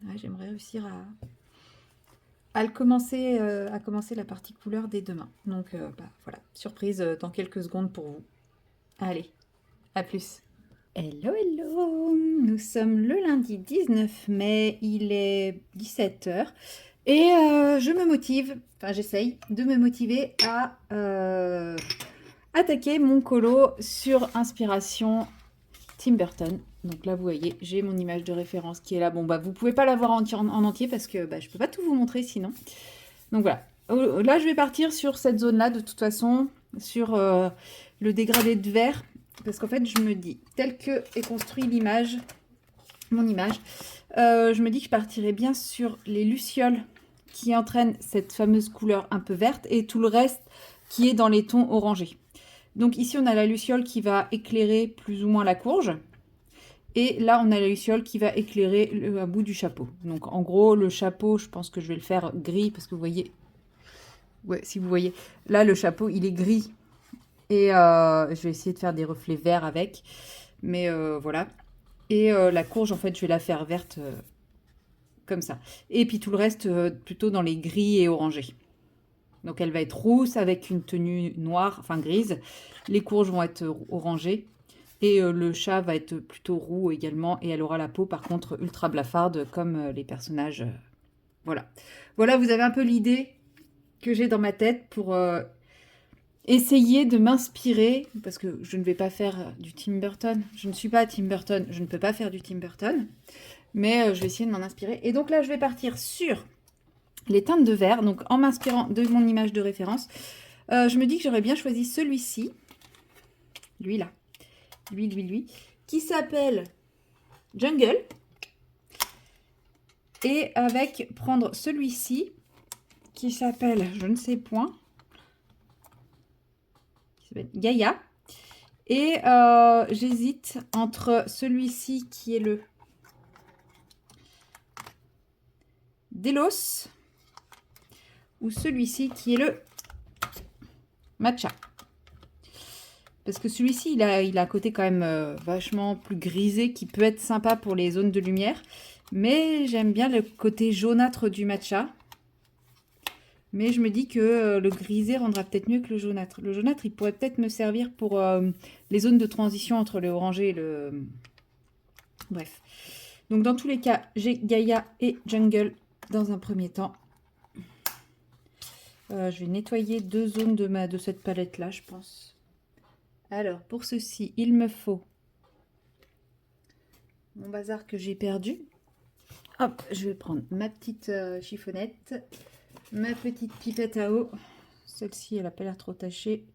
ouais, j'aimerais réussir à commencer la partie couleur dès demain. Donc, bah, voilà, surprise dans quelques secondes pour vous. Allez, à plus. Hello, hello. Nous sommes le lundi 19 mai, il est 17 h. Et je me motive, enfin j'essaye de me motiver à attaquer mon colo sur inspiration Tim Burton. Donc là, vous voyez, j'ai mon image de référence qui est là. Bon, bah, vous pouvez pas la voir en entier parce que bah, je peux pas tout vous montrer sinon. Donc voilà. Là, je vais partir sur cette zone-là de toute façon, sur le dégradé de vert. Parce qu'en fait, je me dis, tel que est construit l'image, mon image, je me dis que je partirai bien sur les lucioles qui entraînent cette fameuse couleur un peu verte et tout le reste qui est dans les tons orangés. Donc ici, on a la luciole qui va éclairer plus ou moins la courge. Et là, on a la luciole qui va éclairer le bout du chapeau. Donc, en gros, le chapeau, je pense que je vais le faire gris parce que vous voyez, ouais, si vous voyez, là, le chapeau, il est gris. Et je vais essayer de faire des reflets verts avec. Mais voilà. Et la courge, en fait, je vais la faire verte comme ça. Et puis tout le reste, plutôt dans les gris et orangés. Donc elle va être rousse avec une tenue noire, enfin grise. Les courges vont être orangées. Et le chat va être plutôt roux également. Et elle aura la peau, par contre, ultra blafarde, comme les personnages. Voilà. Voilà, vous avez un peu l'idée que j'ai dans ma tête pour essayer de m'inspirer. Parce que je ne vais pas faire du Tim Burton. Je ne suis pas Tim Burton. Je ne peux pas faire du Tim Burton. Mais je vais essayer de m'en inspirer. Et donc là, je vais partir sur les teintes de verre. Donc en m'inspirant de mon image de référence, je me dis que j'aurais bien choisi celui-ci. Lui là. Lui. Qui s'appelle Jungle. Et avec prendre celui-ci qui s'appelle, je ne sais point, qui s'appelle Gaïa. Et j'hésite entre celui-ci qui est le Delos ou celui-ci qui est le Matcha. Parce que celui-ci, il a un côté quand même vachement plus grisé qui peut être sympa pour les zones de lumière. Mais j'aime bien le côté jaunâtre du matcha. Mais je me dis que le grisé rendra peut-être mieux que le jaunâtre. Le jaunâtre, il pourrait peut-être me servir pour les zones de transition entre le orangé et le... Bref. Donc dans tous les cas, j'ai Gaïa et Jungle dans un premier temps. Je vais nettoyer 2 zones de cette palette-là, je pense. Alors, pour ceci, il me faut mon bazar que j'ai perdu. Hop, je vais prendre ma petite chiffonnette, ma petite pipette à eau. Celle-ci, elle n'a pas l'air trop tachée.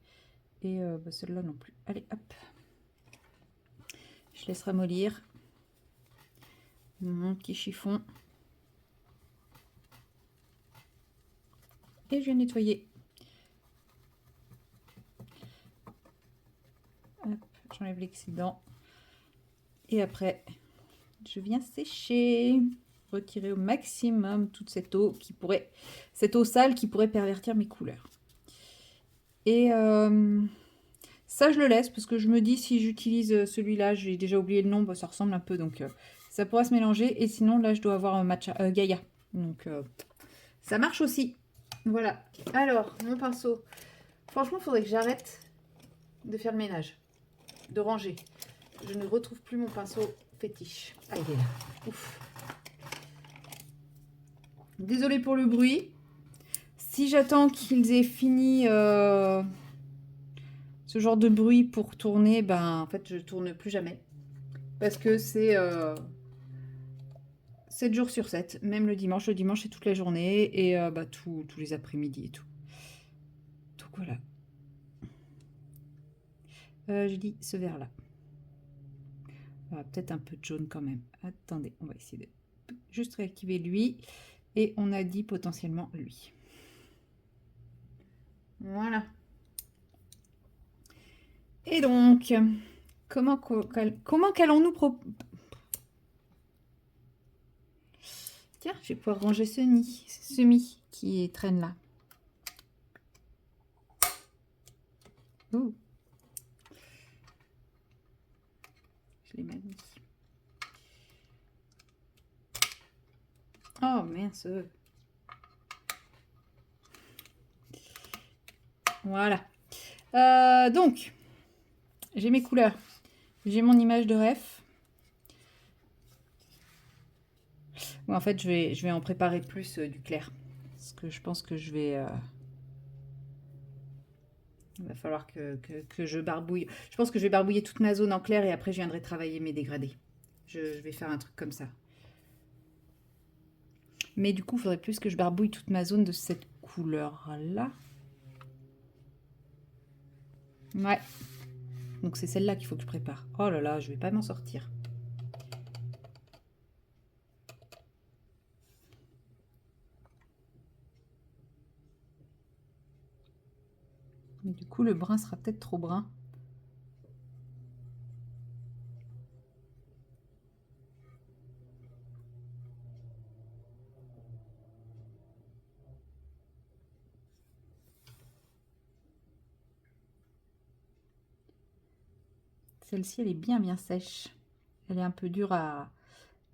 Et celle-là non plus. Allez, hop. Je laisse ramollir mon petit chiffon. Et je vais nettoyer. J'enlève l'excédent. Et après, je viens sécher. Retirer au maximum toute cette eau qui pourrait, cette eau sale qui pourrait pervertir mes couleurs. Et ça, je le laisse parce que je me dis si j'utilise celui-là, j'ai déjà oublié le nom, bah, ça ressemble un peu, donc ça pourra se mélanger. Et sinon, là, je dois avoir un matcha Gaïa. Donc, ça marche aussi. Voilà. Alors, mon pinceau. Franchement, il faudrait que j'arrête de faire le ménage, de ranger. Je ne retrouve plus mon pinceau fétiche. Ah, il est là. Ouf. Désolée pour le bruit. Si j'attends qu'ils aient fini ce genre de bruit pour tourner, ben en fait je tourne plus jamais. Parce que c'est 7 jours sur 7, même le dimanche. Le dimanche c'est toute la journée et bah, tous les après-midi et tout. Donc voilà. Je dis ce vert là. Peut-être un peu de jaune quand même. Attendez, on va essayer de juste réactiver lui. Et on a dit potentiellement lui. Voilà. Et donc, comment qu'allons-nous Tiens, je vais pouvoir ranger ce nid qui traîne là. Ouh. Je l'ai mal mis. Oh mince. Voilà. Donc, j'ai mes couleurs. J'ai mon image de ref. Bon, en fait, je vais en préparer plus du clair. Parce que je pense que je vais... Il va falloir que je barbouille. Je pense que je vais barbouiller toute ma zone en clair et après, je viendrai travailler mes dégradés. Je vais faire un truc comme ça. Mais du coup, il faudrait plus que je barbouille toute ma zone de cette couleur-là. Ouais. Donc, c'est celle-là qu'il faut que je prépare. Oh là là, je vais pas m'en sortir. Mais du coup, le brun sera peut-être trop brun. Celle-ci, elle est bien bien sèche. Elle est un peu dure à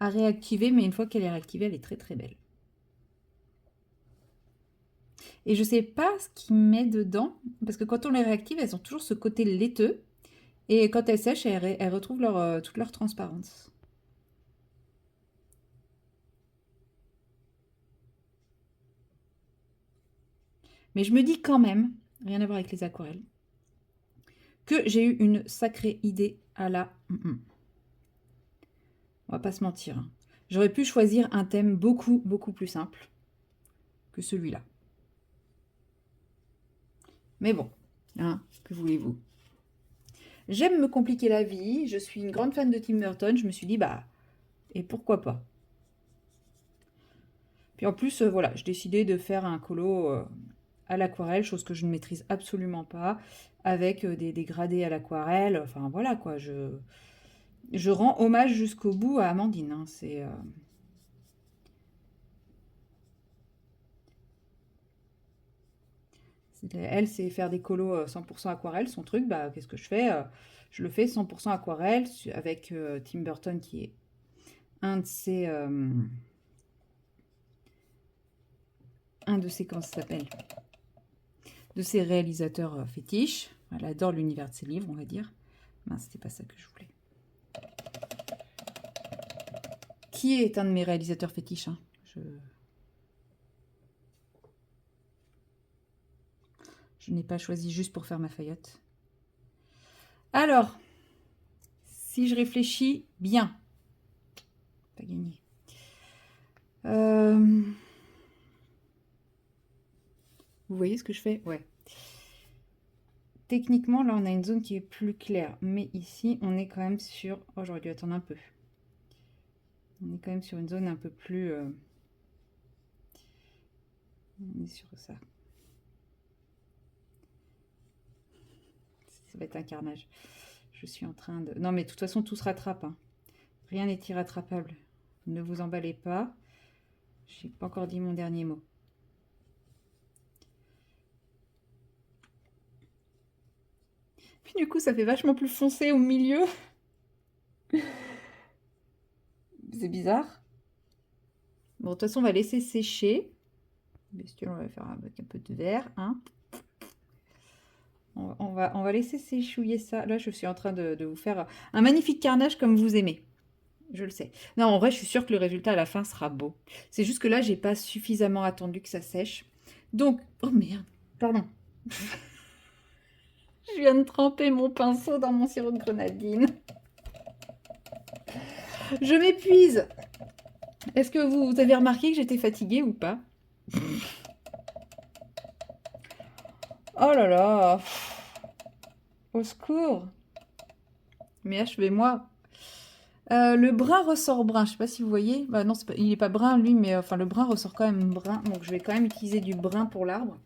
réactiver, mais une fois qu'elle est réactivée, elle est très très belle. Et je sais pas ce qu'il met dedans, parce que quand on les réactive, elles ont toujours ce côté laiteux. Et quand elles sèchent, elles retrouvent toute leur transparence. Mais je me dis quand même, rien à voir avec les aquarelles, que j'ai eu une sacrée idée à la... On va pas se mentir. Hein. J'aurais pu choisir un thème beaucoup, beaucoup plus simple que celui-là. Mais bon, hein, que voulez-vous? J'aime me compliquer la vie. Je suis une grande fan de Tim Burton. Je me suis dit, bah, et pourquoi pas? Puis en plus, voilà, j'ai décidé de faire un colo à l'aquarelle, chose que je ne maîtrise absolument pas, avec des dégradés à l'aquarelle. Enfin voilà quoi, je rends hommage jusqu'au bout à Amandine. Hein, elle, c'est faire des colos 100% aquarelle, son truc. Bah, qu'est-ce que je fais? Je le fais 100% aquarelle avec Tim Burton qui est un de ses... comment ça s'appelle? De ses réalisateurs fétiches. Elle adore l'univers de ses livres, on va dire. Mince, c'était pas ça que je voulais. Qui est un de mes réalisateurs fétiches, hein. Je n'ai pas choisi juste pour faire ma feuillotte. Alors, si je réfléchis bien, pas gagné. Vous voyez ce que je fais? Ouais. Techniquement, là, on a une zone qui est plus claire. Mais ici, on est quand même sur... Oh, j'aurais dû attendre un peu. On est quand même sur une zone un peu plus... On est sur ça. Ça va être un carnage. Je suis en train de... Non, mais de toute façon, tout se rattrape. Hein. Rien n'est irrattrapable. Ne vous emballez pas. Je n'ai pas encore dit mon dernier mot. Puis du coup, ça fait vachement plus foncé au milieu. C'est bizarre. Bon, de toute façon, on va laisser sécher. Bestiole, on va faire avec un peu de verre. Hein. On va laisser séchouiller ça. Là, je suis en train de vous faire un magnifique carnage comme vous aimez. Je le sais. Non, en vrai, je suis sûre que le résultat à la fin sera beau. C'est juste que là, j'ai pas suffisamment attendu que ça sèche. Donc, oh merde, pardon. Je viens de tremper mon pinceau dans mon sirop de grenadine. Je m'épuise. Est-ce que vous avez remarqué que j'étais fatiguée ou pas? Oh là là. Au secours. Mais achevez-moi. Le brun ressort brun. Je sais pas si vous voyez. Bah non, il n'est pas brun lui, mais enfin le brun ressort quand même brun. Donc je vais quand même utiliser du brun pour l'arbre.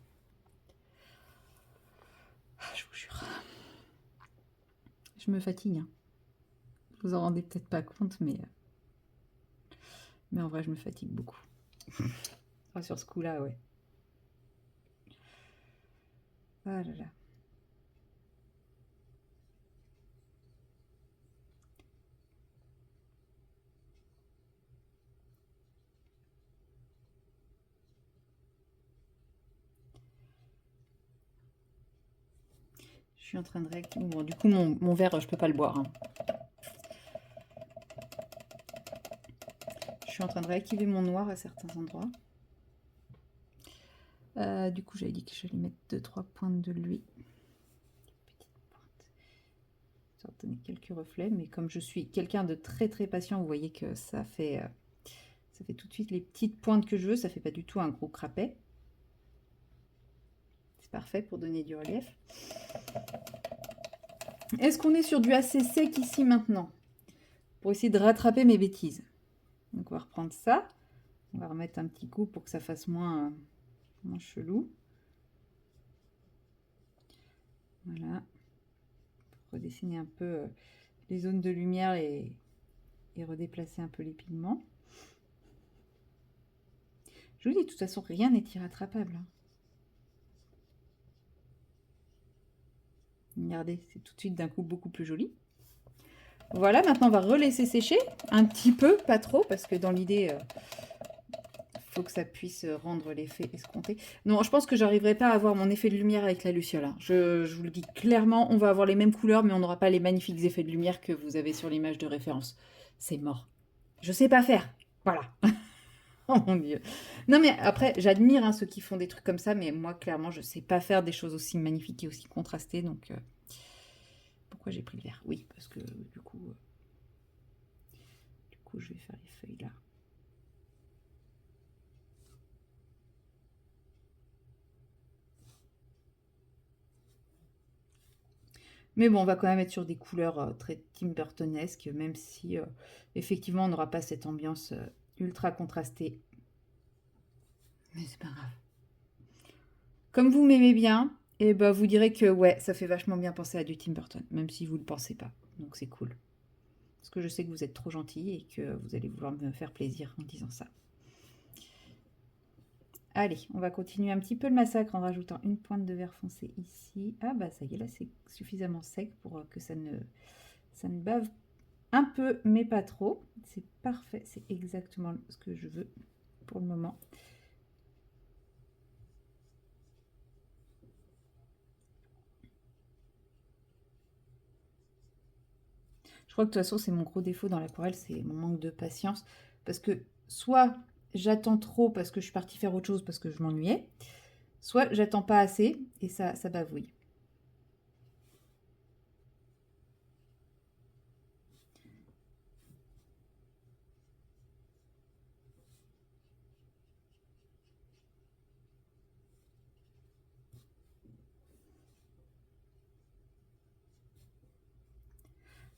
Je vous jure. Je me fatigue. Hein. Vous en rendez peut-être pas compte, mais en vrai, je me fatigue beaucoup. Enfin, sur ce coup-là, ouais. Ah là là. Je suis en train de réactiver. Bon, du coup, mon verre, je peux pas le boire. Hein. Je suis en train de réactiver mon noir à certains endroits. Du coup, j'avais dit que j'allais mettre 2-3 pointes de lui. Petite pointe. Ça va donner quelques reflets, mais comme je suis quelqu'un de très très patient, vous voyez que ça fait tout de suite les petites pointes que je veux. Ça fait pas du tout un gros crapet. C'est parfait pour donner du relief. Est-ce qu'on est sur du assez sec ici maintenant? Pour essayer de rattraper mes bêtises. Donc on va reprendre ça. On va remettre un petit coup pour que ça fasse moins chelou. Voilà. Pour redessiner un peu les zones de lumière et redéplacer un peu les pigments. Je vous dis, de toute façon, rien n'est irrattrapable. Hein. Regardez, c'est tout de suite d'un coup beaucoup plus joli. Voilà, maintenant on va relaisser sécher un petit peu, pas trop, parce que dans l'idée, faut que ça puisse rendre l'effet escompté. Non, je pense que j'arriverai pas à avoir mon effet de lumière avec la luciole, hein. Je vous le dis clairement, on va avoir les mêmes couleurs, mais on n'aura pas les magnifiques effets de lumière que vous avez sur l'image de référence. C'est mort. Je sais pas faire. Voilà. Oh mon Dieu. Non, mais après, j'admire hein, ceux qui font des trucs comme ça, mais moi, clairement, je sais pas faire des choses aussi magnifiques et aussi contrastées. Donc, pourquoi j'ai pris le vert? Oui, parce que du coup, je vais faire les feuilles là. Mais bon, on va quand même être sur des couleurs très Tim Burtonesques, même si effectivement, on n'aura pas cette ambiance ultra contrastée. Mais c'est pas grave. Comme vous m'aimez bien, et ben vous direz que ouais, ça fait vachement bien penser à du Tim Burton, même si vous ne le pensez pas. Donc c'est cool. Parce que je sais que vous êtes trop gentil et que vous allez vouloir me faire plaisir en disant ça. Allez, on va continuer un petit peu le massacre en rajoutant une pointe de vert foncé ici. Ah bah ça y est, là c'est suffisamment sec pour que ça ne bave un peu, mais pas trop. C'est parfait, c'est exactement ce que je veux pour le moment. Je crois que de toute façon, c'est mon gros défaut dans l'aquarelle, c'est mon manque de patience. Parce que soit j'attends trop parce que je suis partie faire autre chose parce que je m'ennuyais, soit j'attends pas assez et ça bavouille.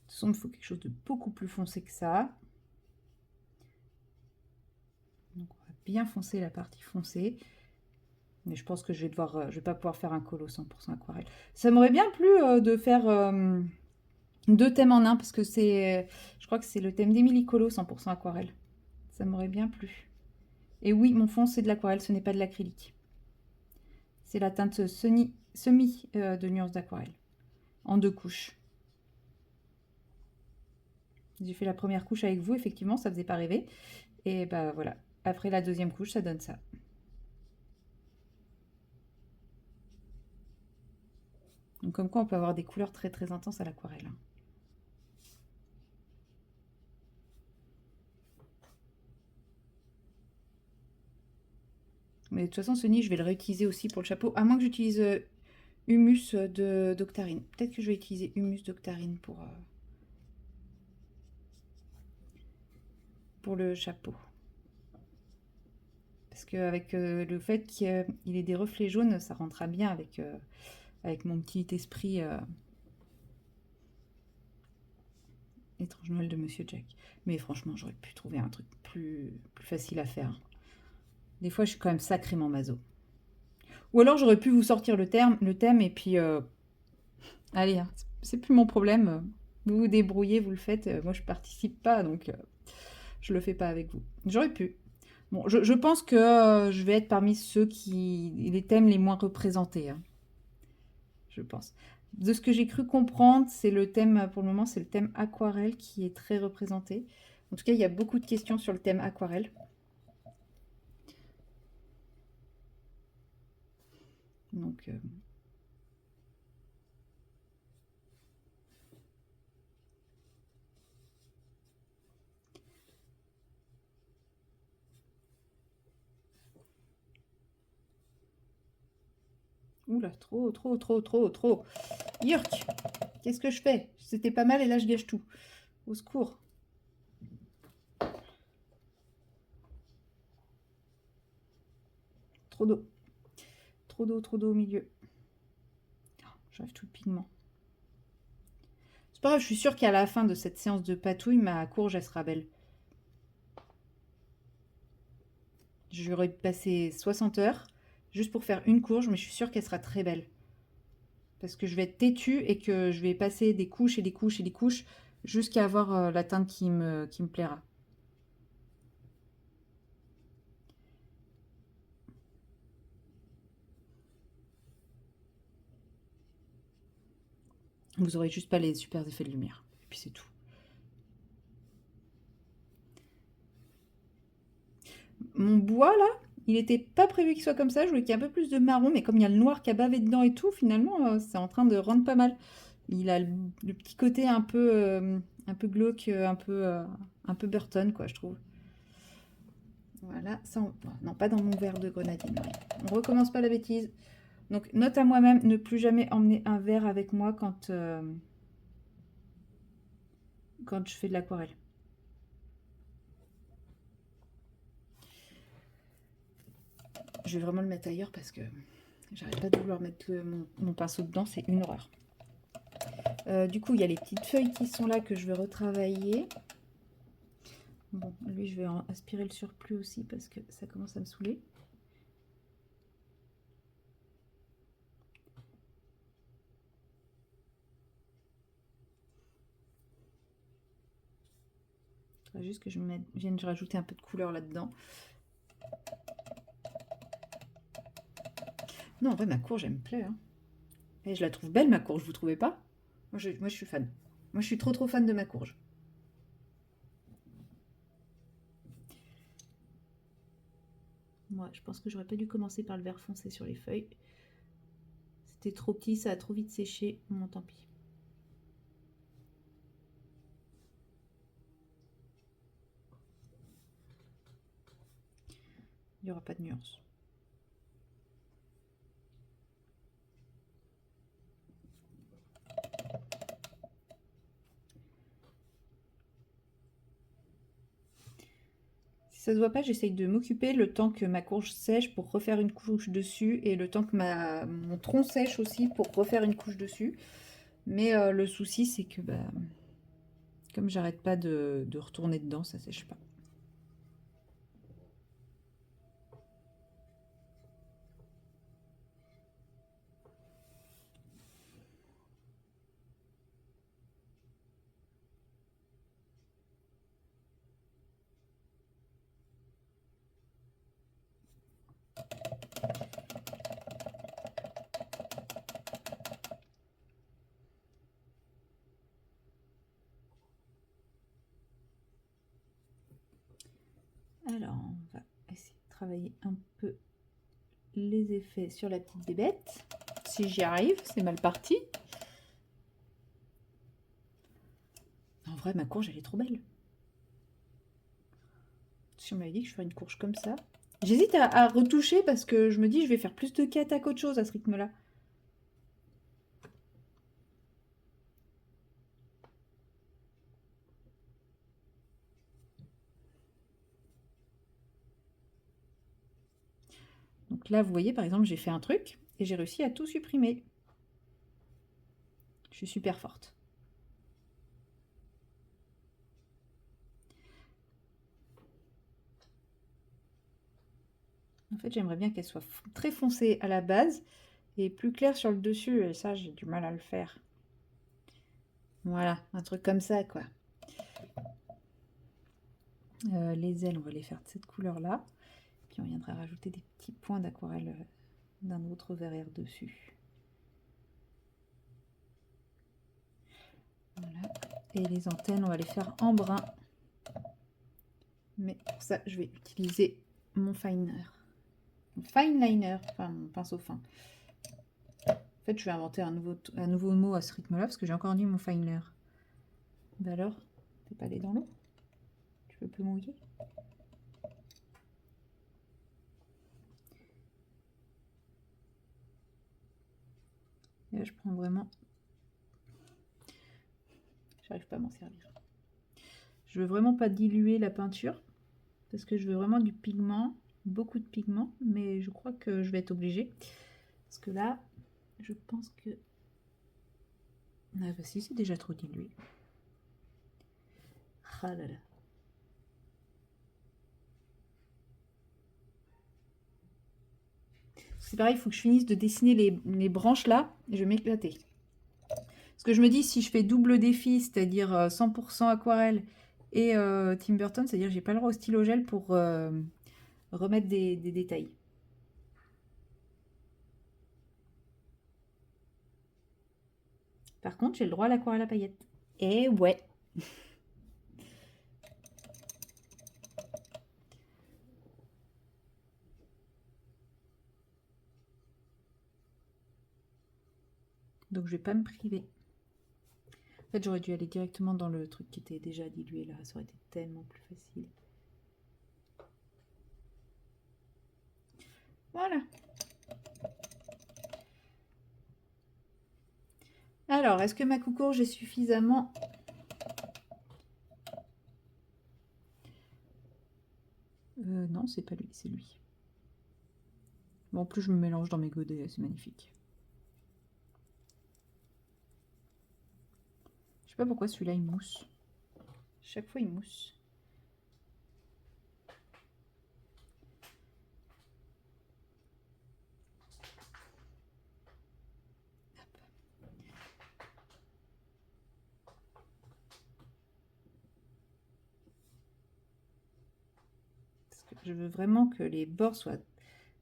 De toute façon, il me faut quelque chose de beaucoup plus foncé que ça. Donc on va bien foncer la partie foncée. Mais je pense que je vais pas pouvoir faire un colo 100% aquarelle. Ça m'aurait bien plu de faire deux thèmes en un parce que je crois que c'est le thème d'Émilie Colo 100% aquarelle. Ça m'aurait bien plu. Et oui, mon fond c'est de l'aquarelle, ce n'est pas de l'acrylique. C'est la teinte semi de nuances d'aquarelle en 2 couches. J'ai fait la première couche avec vous, effectivement, ça faisait pas rêver. Et bah voilà, après la deuxième couche, ça donne ça. Donc comme quoi, on peut avoir des couleurs très très intenses à l'aquarelle. Mais de toute façon, ce nid, je vais le réutiliser aussi pour le chapeau, à moins que j'utilise Humus d'Octarine. Peut-être que je vais utiliser Humus d'Octarine pour le chapeau. Parce qu'avec le fait qu'il ait des reflets jaunes, ça rentrera bien avec mon petit esprit étrange Noël de Monsieur Jack. Mais franchement, j'aurais pu trouver un truc plus facile à faire. Des fois, je suis quand même sacrément maso. Ou alors, j'aurais pu vous sortir le thème et puis... allez, hein, c'est plus mon problème. Vous vous débrouillez, vous le faites. Moi, je participe pas, donc je le fais pas avec vous. J'aurais pu. Bon, je pense que je vais être parmi ceux les thèmes les moins représentés. Hein. Je pense. De ce que j'ai cru comprendre, c'est le thème, pour le moment, c'est le thème aquarelle qui est très représenté. En tout cas, il y a beaucoup de questions sur le thème aquarelle. Donc, oula, trop, trop, trop, trop, trop. Yurk, qu'est-ce que je fais? C'était pas mal et là, je gâche tout. Au secours. Trop d'eau. Trop d'eau, trop d'eau au milieu. Oh, j'enlève tout le pigment. C'est pas grave, je suis sûre qu'à la fin de cette séance de patouille, ma courge, elle sera belle. J'aurais passé 60 heures juste pour faire une courge, mais je suis sûre qu'elle sera très belle. Parce que je vais être têtue et que je vais passer des couches et des couches et des couches jusqu'à avoir la teinte qui me plaira. Vous aurez juste pas les super effets de lumière. Et puis c'est tout. mon bois là, il n'était pas prévu qu'il soit comme ça. Je voulais qu'il y ait un peu plus de marron, mais comme il y a le noir qui a bavé dedans et tout, finalement, c'est en train de rendre pas mal. Il a le petit côté un peu glauque, un peu Burton, quoi, je trouve. Voilà, ça, non, pas dans mon verre de grenadine. On recommence pas la bêtise. Donc, note à moi-même, ne plus jamais emmener un verre avec moi quand je fais de l'aquarelle. Je vais vraiment le mettre ailleurs parce que j'arrête pas de vouloir mettre mon pinceau dedans, c'est une horreur. Du coup, il y a les petites feuilles qui sont là que je vais retravailler. Bon, lui, je vais en aspirer le surplus aussi parce que ça commence à me saouler. Il faudrait juste que je vienne de rajouter un peu de couleur là-dedans. Non, en vrai, ma courge, elle me plaît. Hein. Et je la trouve belle, ma courge, vous trouvez pas? Moi, je suis fan. Moi, je suis trop fan de ma courge. Moi, je pense que j'aurais pas dû commencer par le vert foncé sur les feuilles. C'était trop petit, ça a trop vite séché. Bon, tant pis. Il n'y aura pas de nuance. Si ça se voit pas, j'essaye de m'occuper le temps que ma courge sèche pour refaire une couche dessus et le temps que mon tronc sèche aussi pour refaire une couche dessus. Mais le souci, c'est que comme j'arrête pas de retourner dedans, ça sèche pas. Alors, on va essayer de travailler un peu les effets sur la petite bébête. Si j'y arrive, c'est mal parti. En vrai, ma courge, elle est trop belle. Si on m'avait dit que je ferais une courge comme ça. J'hésite à retoucher parce que je me dis je vais faire plus de cata qu'autre chose à ce rythme-là. Donc là, vous voyez, par exemple, j'ai fait un truc et j'ai réussi à tout supprimer. Je suis super forte. En fait, j'aimerais bien qu'elle soit très foncée à la base et plus claire sur le dessus. Et ça, j'ai du mal à le faire. Voilà, un truc comme ça, quoi. Les ailes, on va les faire de cette couleur-là. Puis on viendra rajouter des petits points d'aquarelle d'un autre vert dessus. Voilà. Et les antennes, on va les faire en brun. Mais pour ça, je vais utiliser mon finer. Mon fine liner, enfin mon pinceau fin. En fait, je vais inventer un nouveau mot à ce rythme-là parce que j'ai encore dit mon finer. Bah alors, t'es pas allé dans l'eau? Tu veux plus mouiller? Et là, je prends vraiment... J'arrive pas à m'en servir. Je veux vraiment pas diluer la peinture parce que je veux vraiment du pigment, beaucoup de pigment, mais je crois que je vais être obligée parce que là, je pense que... Ah bah si, c'est déjà trop dilué. Ah là là. C'est pareil, il faut que je finisse de dessiner les branches là, et je vais m'éclater. Parce que je me dis, si je fais double défi, c'est-à-dire 100% aquarelle et Tim Burton, c'est-à-dire que j'ai pas le droit au stylo gel pour remettre des détails. Par contre, j'ai le droit à l'aquarelle à paillettes. Et ouais. Donc je vais pas me priver. En fait, j'aurais dû aller directement dans le truc qui était déjà dilué là. Ça aurait été tellement plus facile. Voilà. Alors, est-ce que ma coucourge est suffisamment... non, c'est pas lui, c'est lui. Bon, en plus, je me mélange dans mes godets, c'est magnifique. Je sais pas pourquoi celui-là, il mousse. Chaque fois, il mousse. Parce que je veux vraiment que les bords soient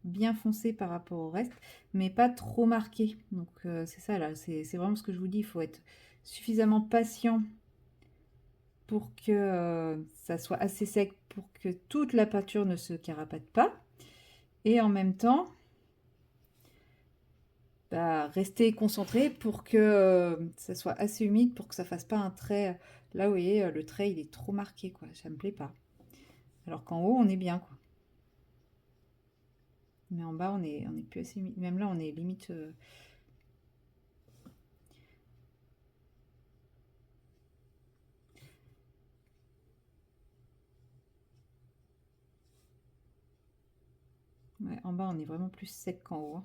bien foncés par rapport au reste, mais pas trop marqués. Donc, c'est ça, là. C'est vraiment ce que je vous dis. Il faut être suffisamment patient pour que ça soit assez sec pour que toute la peinture ne se carapate pas. Et en même temps, rester concentré pour que ça soit assez humide pour que ça fasse pas un trait. Là, vous voyez, le trait, il est trop marqué, quoi. Ça me plaît pas. Alors qu'en haut, on est bien, quoi. Mais en bas, on est plus assez humide. Même là, on est limite... Ouais, en bas, on est vraiment plus sec qu'en haut.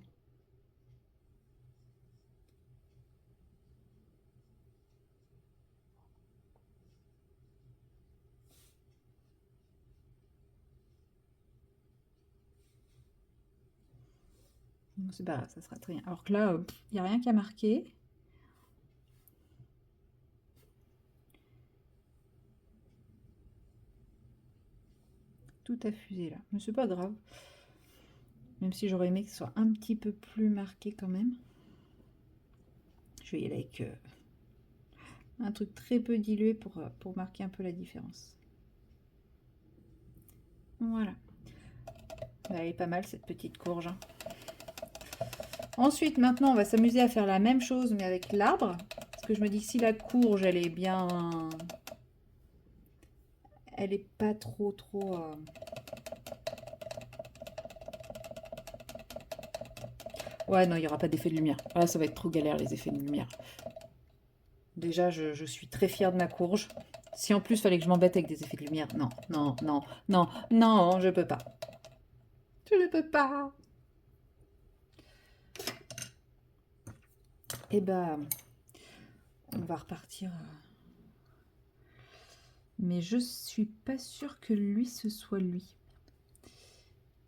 C'est pas grave, ça sera très bien. Alors que là, il n'y a rien qu'à marquer. Tout a fusé là. Mais c'est pas grave. Même si j'aurais aimé que ce soit un petit peu plus marqué quand même. Je vais y aller avec un truc très peu dilué pour marquer un peu la différence. Voilà. Elle est pas mal cette petite courge. Hein. Ensuite, maintenant, on va s'amuser à faire la même chose mais avec l'arbre. Parce que je me dis que si la courge, elle est bien... Elle est pas trop... Ouais, non, il n'y aura pas d'effet de lumière. Là, ça va être trop galère, les effets de lumière. Déjà, je suis très fière de ma courge. Si en plus, il fallait que je m'embête avec des effets de lumière, non, non, non, non, non, je peux pas. Je ne peux pas. Et bah, on va repartir. Mais je suis pas sûre que lui, ce soit lui.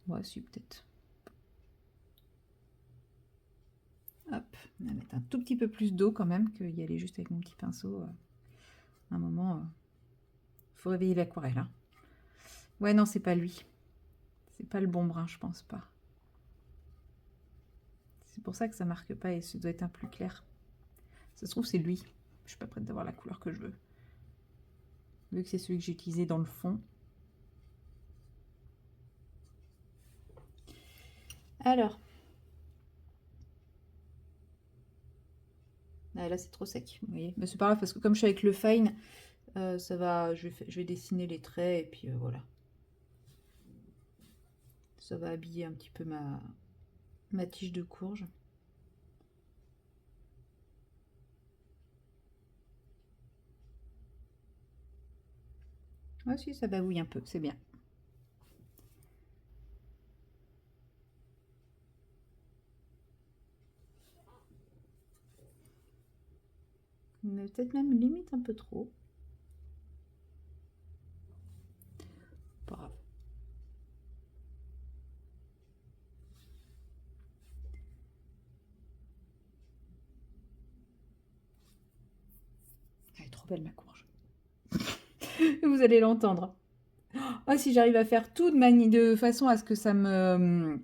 Ouais, si, peut-être. Hop, on va mettre un tout petit peu plus d'eau quand même, que y aller juste avec mon petit pinceau. À un moment, faut réveiller l'aquarelle. Hein. Ouais, non, c'est pas lui. C'est pas le bon brun, je pense pas. C'est pour ça que ça marque pas et ça doit être un plus clair. Ça se trouve, c'est lui. Je suis pas prête d'avoir la couleur que je veux. Vu que c'est celui que j'ai utilisé dans le fond. Alors. Ah, là, c'est trop sec, vous voyez. Mais c'est pas grave parce que comme je suis avec le fine, ça va. Je vais dessiner les traits et puis voilà. Ça va habiller un petit peu ma tige de courge. Ah si, ça babouille un peu, c'est bien. Mais peut-être même limite un peu trop. Pas grave. Elle est trop belle ma courge. Vous allez l'entendre. Ah, si j'arrive à faire tout de façon à ce que ça me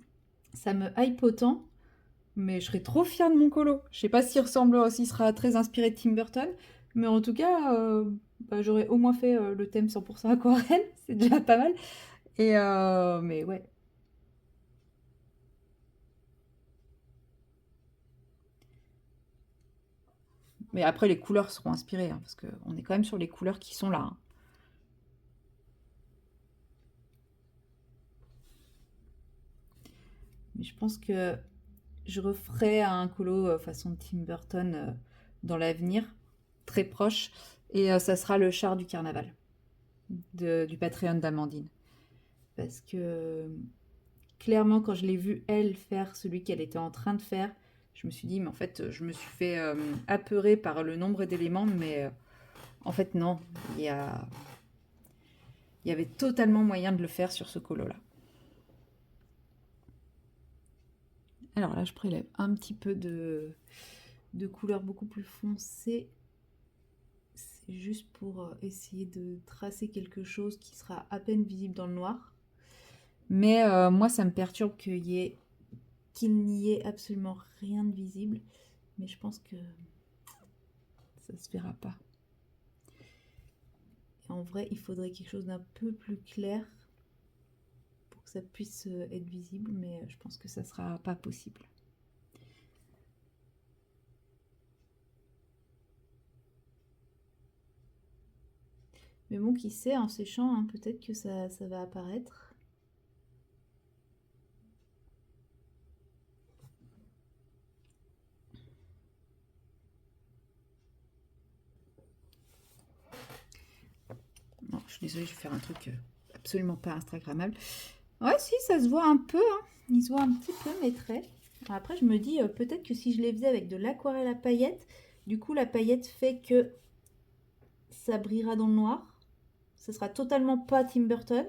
hype autant, mais je serais trop fière de mon colo. Je sais pas s'il ressemble, s'il sera très inspiré de Tim Burton, mais en tout cas, j'aurais au moins fait le thème 100% aquarelle, c'est déjà pas mal. Et mais ouais. Mais après, les couleurs seront inspirées, hein, parce qu'on est quand même sur les couleurs qui sont là. Hein. Mais je pense que je referai un colo façon Tim Burton dans l'avenir, très proche. Et ça sera le char du carnaval du Patreon d'Amandine. Parce que clairement, quand je l'ai vue, elle, faire celui qu'elle était en train de faire, je me suis dit, mais en fait, je me suis fait apeurer par le nombre d'éléments, mais en fait, non. Il y avait totalement moyen de le faire sur ce colo-là. Alors là, je prélève un petit peu de couleur beaucoup plus foncée. C'est juste pour essayer de tracer quelque chose qui sera à peine visible dans le noir. Mais moi, ça me perturbe qu'il n'y ait absolument rien de visible. Mais je pense que ça se verra pas. Et en vrai, il faudrait quelque chose d'un peu plus clair pour que ça puisse être visible. Mais je pense que ça sera pas possible. Mais bon, qui sait, en séchant, hein, peut-être que ça va apparaître. Non, je suis désolée, je vais faire un truc absolument pas instagrammable. Ouais, si, ça se voit un peu. Hein. Il se voit un petit peu mes traits. Alors après, je me dis, peut-être que si je les faisais avec de l'aquarelle à paillettes, du coup, la paillette fait que ça brillera dans le noir. Ce sera totalement pas Tim Burton,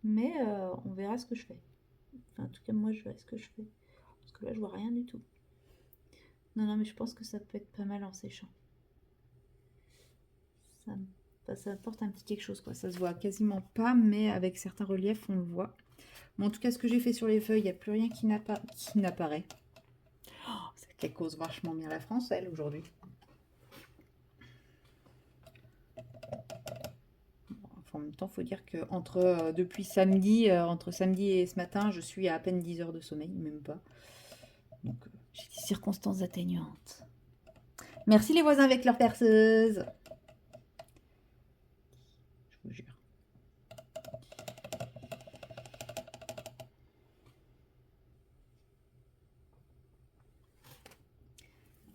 mais on verra ce que je fais. Enfin, en tout cas, moi, je verrai ce que je fais. Parce que là, je vois rien du tout. Non, non, mais je pense que ça peut être pas mal en séchant. Ça apporte un petit quelque chose, quoi. Ça se voit quasiment pas, mais avec certains reliefs, on le voit. Mais en tout cas, ce que j'ai fait sur les feuilles, il n'y a plus rien qui n'apparaît. Oh, c'est qu'elle cause vachement bien la France, elle, aujourd'hui. En même temps, il faut dire que depuis samedi, entre samedi et ce matin, je suis à peine 10 heures de sommeil, même pas. Donc, j'ai des circonstances atteignantes. Merci les voisins avec leurs perceuses. Je vous jure.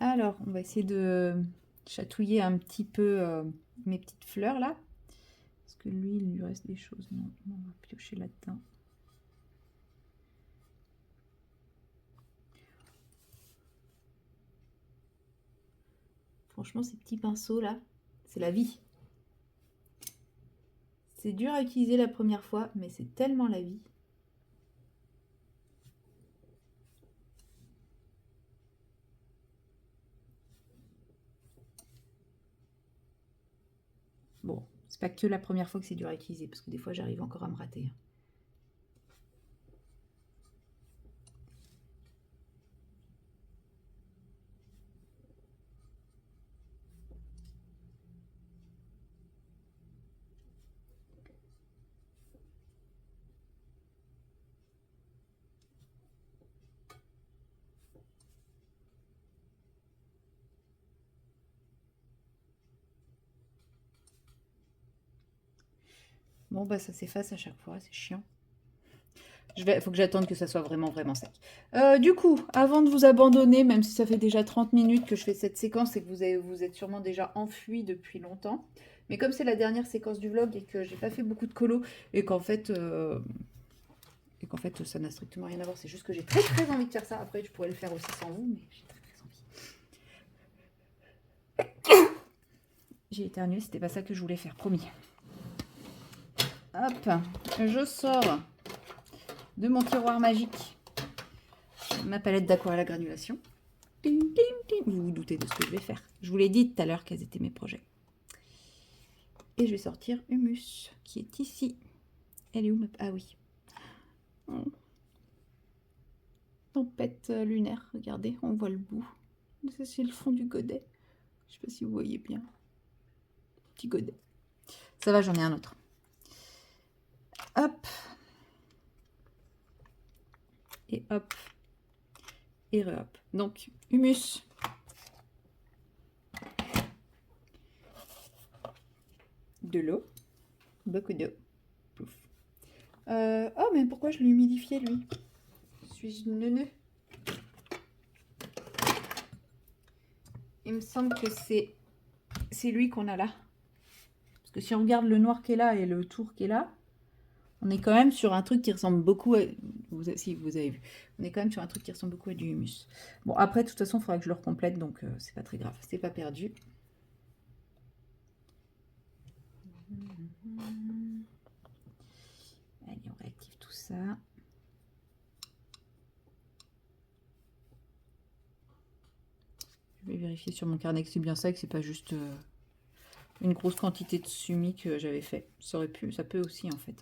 Alors, on va essayer de chatouiller un petit peu mes petites fleurs là. Parce que lui, il lui reste des choses. Non, on va piocher là-dedans. Franchement, ces petits pinceaux là, c'est la vie. C'est dur à utiliser la première fois, mais c'est tellement la vie. Bon, c'est pas que la première fois que c'est dur à utiliser, parce que des fois j'arrive encore à me rater. Bon, bah ça s'efface à chaque fois, c'est chiant. Faut que j'attende que ça soit vraiment, vraiment sec. Du coup, avant de vous abandonner, même si ça fait déjà 30 minutes que je fais cette séquence et que vous êtes sûrement déjà enfui depuis longtemps, mais comme c'est la dernière séquence du vlog et que j'ai pas fait beaucoup de colo et qu'en fait, ça n'a strictement rien à voir, c'est juste que j'ai très très envie de faire ça. Après, je pourrais le faire aussi sans vous, mais j'ai très très envie. J'ai éternué, c'était pas ça que je voulais faire, promis. Hop, je sors de mon tiroir magique ma palette d'aquarelle à granulation. Vous vous doutez de ce que je vais faire. Je vous l'ai dit tout à l'heure quels étaient mes projets. Et je vais sortir Humus, qui est ici. Elle est où ma... Ah oui. Tempête lunaire, regardez, on voit le bout. Ça, c'est le fond du godet. Je sais pas si vous voyez bien. Petit godet. Ça va, j'en ai un autre. Hop. Et hop. Et re-hop. Donc, Humus. de l'eau. Beaucoup d'eau. Pouf. Oh, mais pourquoi je l'ai humidifié, lui? Suis-je neuneu? Il me semble que c'est lui qu'on a là. Parce que si on regarde le noir qui est là et le tour qui est là, on est quand même sur un truc qui ressemble beaucoup à... Si, vous avez vu. On est quand même sur un truc qui ressemble beaucoup à du humus. Bon, après, de toute façon, il faudra que je le recomplète, donc c'est pas très grave. C'est pas perdu. Allez, on réactive tout ça. Je vais vérifier sur mon carnet que c'est bien ça, que c'est pas juste une grosse quantité de sumi que j'avais fait. Ça aurait pu, ça peut aussi en fait.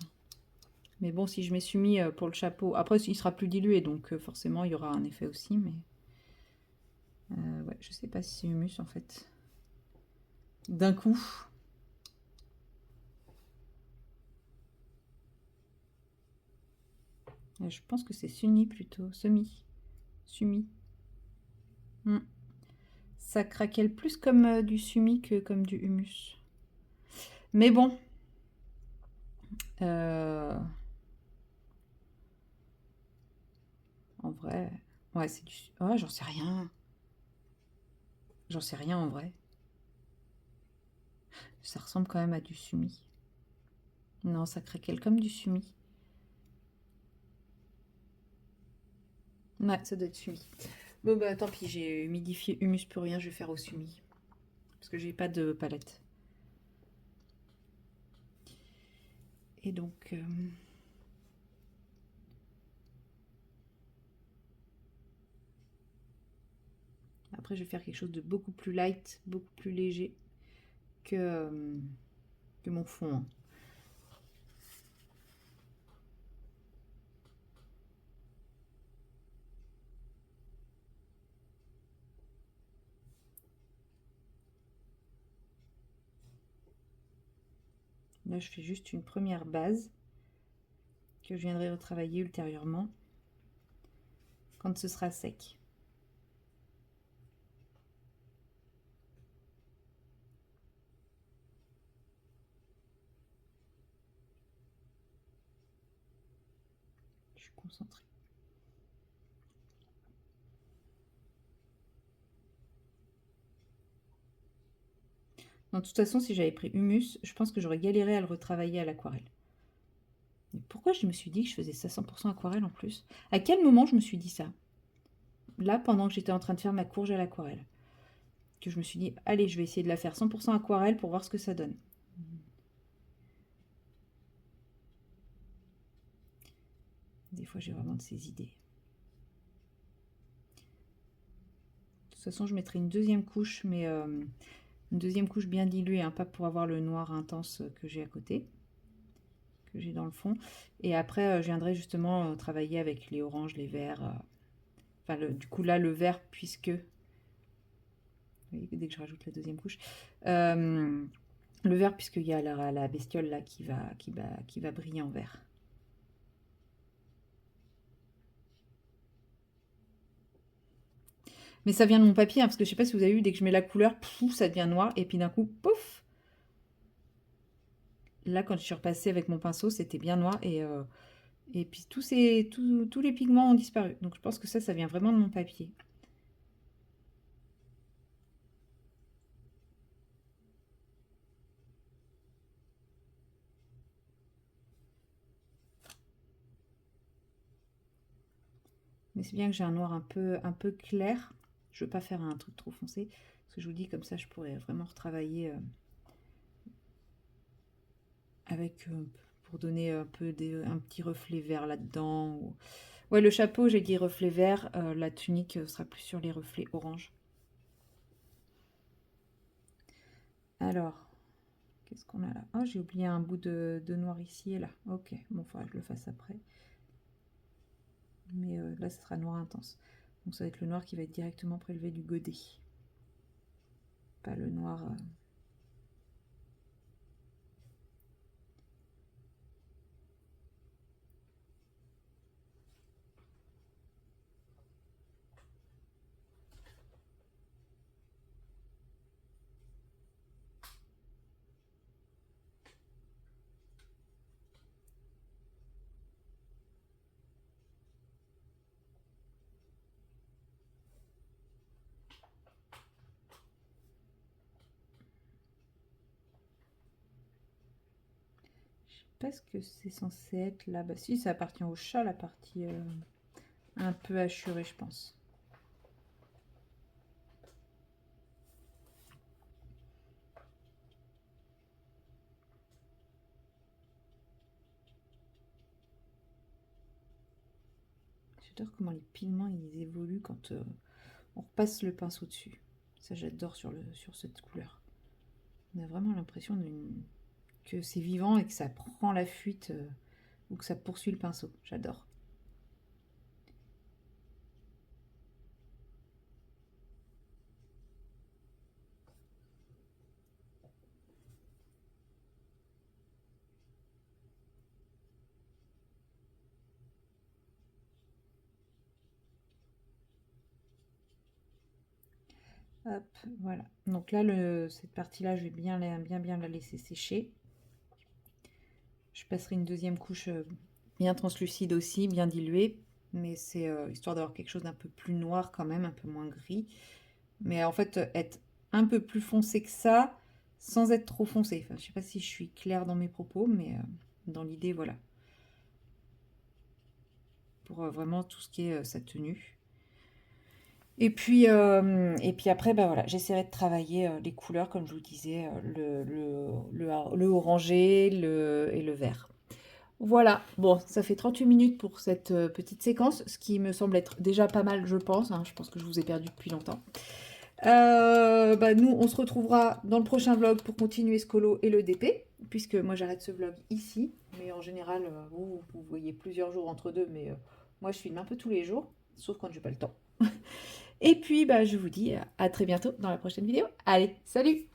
Mais bon, si je mets sumi pour le chapeau, après il sera plus dilué, donc forcément il y aura un effet aussi. Mais ouais, je sais pas si c'est humus en fait. D'un coup. Je pense que c'est sumi plutôt, sumi. Ça craquelle plus comme du sumi que comme du humus. Mais bon. En vrai. Ouais, c'est du... Oh, j'en sais rien. J'en sais rien en vrai. Ça ressemble quand même à du sumi. Non, ça craquelle comme du sumi. Ouais, ça doit être sumi. Bon bah tant pis, j'ai humidifié humus pour rien, je vais faire au sumi. Parce que j'ai pas de palette. Et donc... Après, je vais faire quelque chose de beaucoup plus light, beaucoup plus léger que mon fond. Hein. Là, je fais juste une première base que je viendrai retravailler ultérieurement quand ce sera sec. Je suis concentrée. De toute façon, si j'avais pris humus, je pense que j'aurais galéré à le retravailler à l'aquarelle. Mais pourquoi je me suis dit que je faisais ça 100% aquarelle en plus? À quel moment je me suis dit ça? Là, pendant que j'étais en train de faire ma courge à l'aquarelle. Que je me suis dit, allez, je vais essayer de la faire 100% aquarelle pour voir ce que ça donne. Des fois, j'ai vraiment de ces idées. De toute façon, je mettrai une deuxième couche, mais une deuxième couche bien diluée, hein, pas pour avoir le noir intense que j'ai à côté, que j'ai dans le fond. Et après, je viendrai justement travailler avec les oranges, les verts. Enfin, du coup, là, le vert, puisque... Vous voyez, dès que je rajoute la deuxième couche... le vert, puisqu'il y a la bestiole là qui va briller en vert. Mais ça vient de mon papier, hein, parce que je sais pas si vous avez vu, dès que je mets la couleur, pouf, ça devient noir, et puis d'un coup, pouf. Là, quand je suis repassée avec mon pinceau, c'était bien noir, et puis tous les pigments ont disparu. Donc je pense que ça vient vraiment de mon papier. Mais c'est bien que j'ai un noir un peu clair. Je veux pas faire un truc trop foncé, parce que je vous dis, comme ça, je pourrais vraiment retravailler avec... pour donner un petit reflet vert là-dedans. Ouais, le chapeau, j'ai dit reflet vert. La tunique sera plus sur les reflets orange. Alors, qu'est-ce qu'on a là? Oh, j'ai oublié un bout de noir ici et là. Ok, bon, il faudra que je le fasse après. Mais là, ce sera noir intense. Donc ça va être le noir qui va être directement prélevé du godet. Pas le noir... pas ce que c'est censé être là. Bah si, ça appartient au chat, la partie un peu hachurée, je pense. J'adore comment les pigments ils évoluent quand on repasse le pinceau dessus. Ça j'adore sur cette couleur. On a vraiment l'impression que c'est vivant et que ça prend la fuite ou que ça poursuit le pinceau. J'adore. Hop, voilà. Donc là, cette partie-là, je vais bien la laisser sécher. Je passerai une deuxième couche bien translucide aussi, bien diluée. Mais c'est histoire d'avoir quelque chose d'un peu plus noir quand même, un peu moins gris. Mais en fait, être un peu plus foncé que ça, sans être trop foncé. Enfin, je sais pas si je suis claire dans mes propos, mais dans l'idée, voilà. Pour vraiment tout ce qui est sa tenue. Et puis après, bah voilà, j'essaierai de travailler les couleurs, comme je vous disais, le orangé et le vert. Voilà, bon, ça fait 38 minutes pour cette petite séquence, ce qui me semble être déjà pas mal, je pense. Hein, je pense que je vous ai perdu depuis longtemps. Bah, nous, on se retrouvera dans le prochain vlog pour continuer ce colo et le DP, puisque moi j'arrête ce vlog ici. Mais en général, vous voyez plusieurs jours entre deux, mais moi je filme un peu tous les jours, sauf quand j'ai pas le temps. Et puis, bah, je vous dis à très bientôt dans la prochaine vidéo. Allez, salut!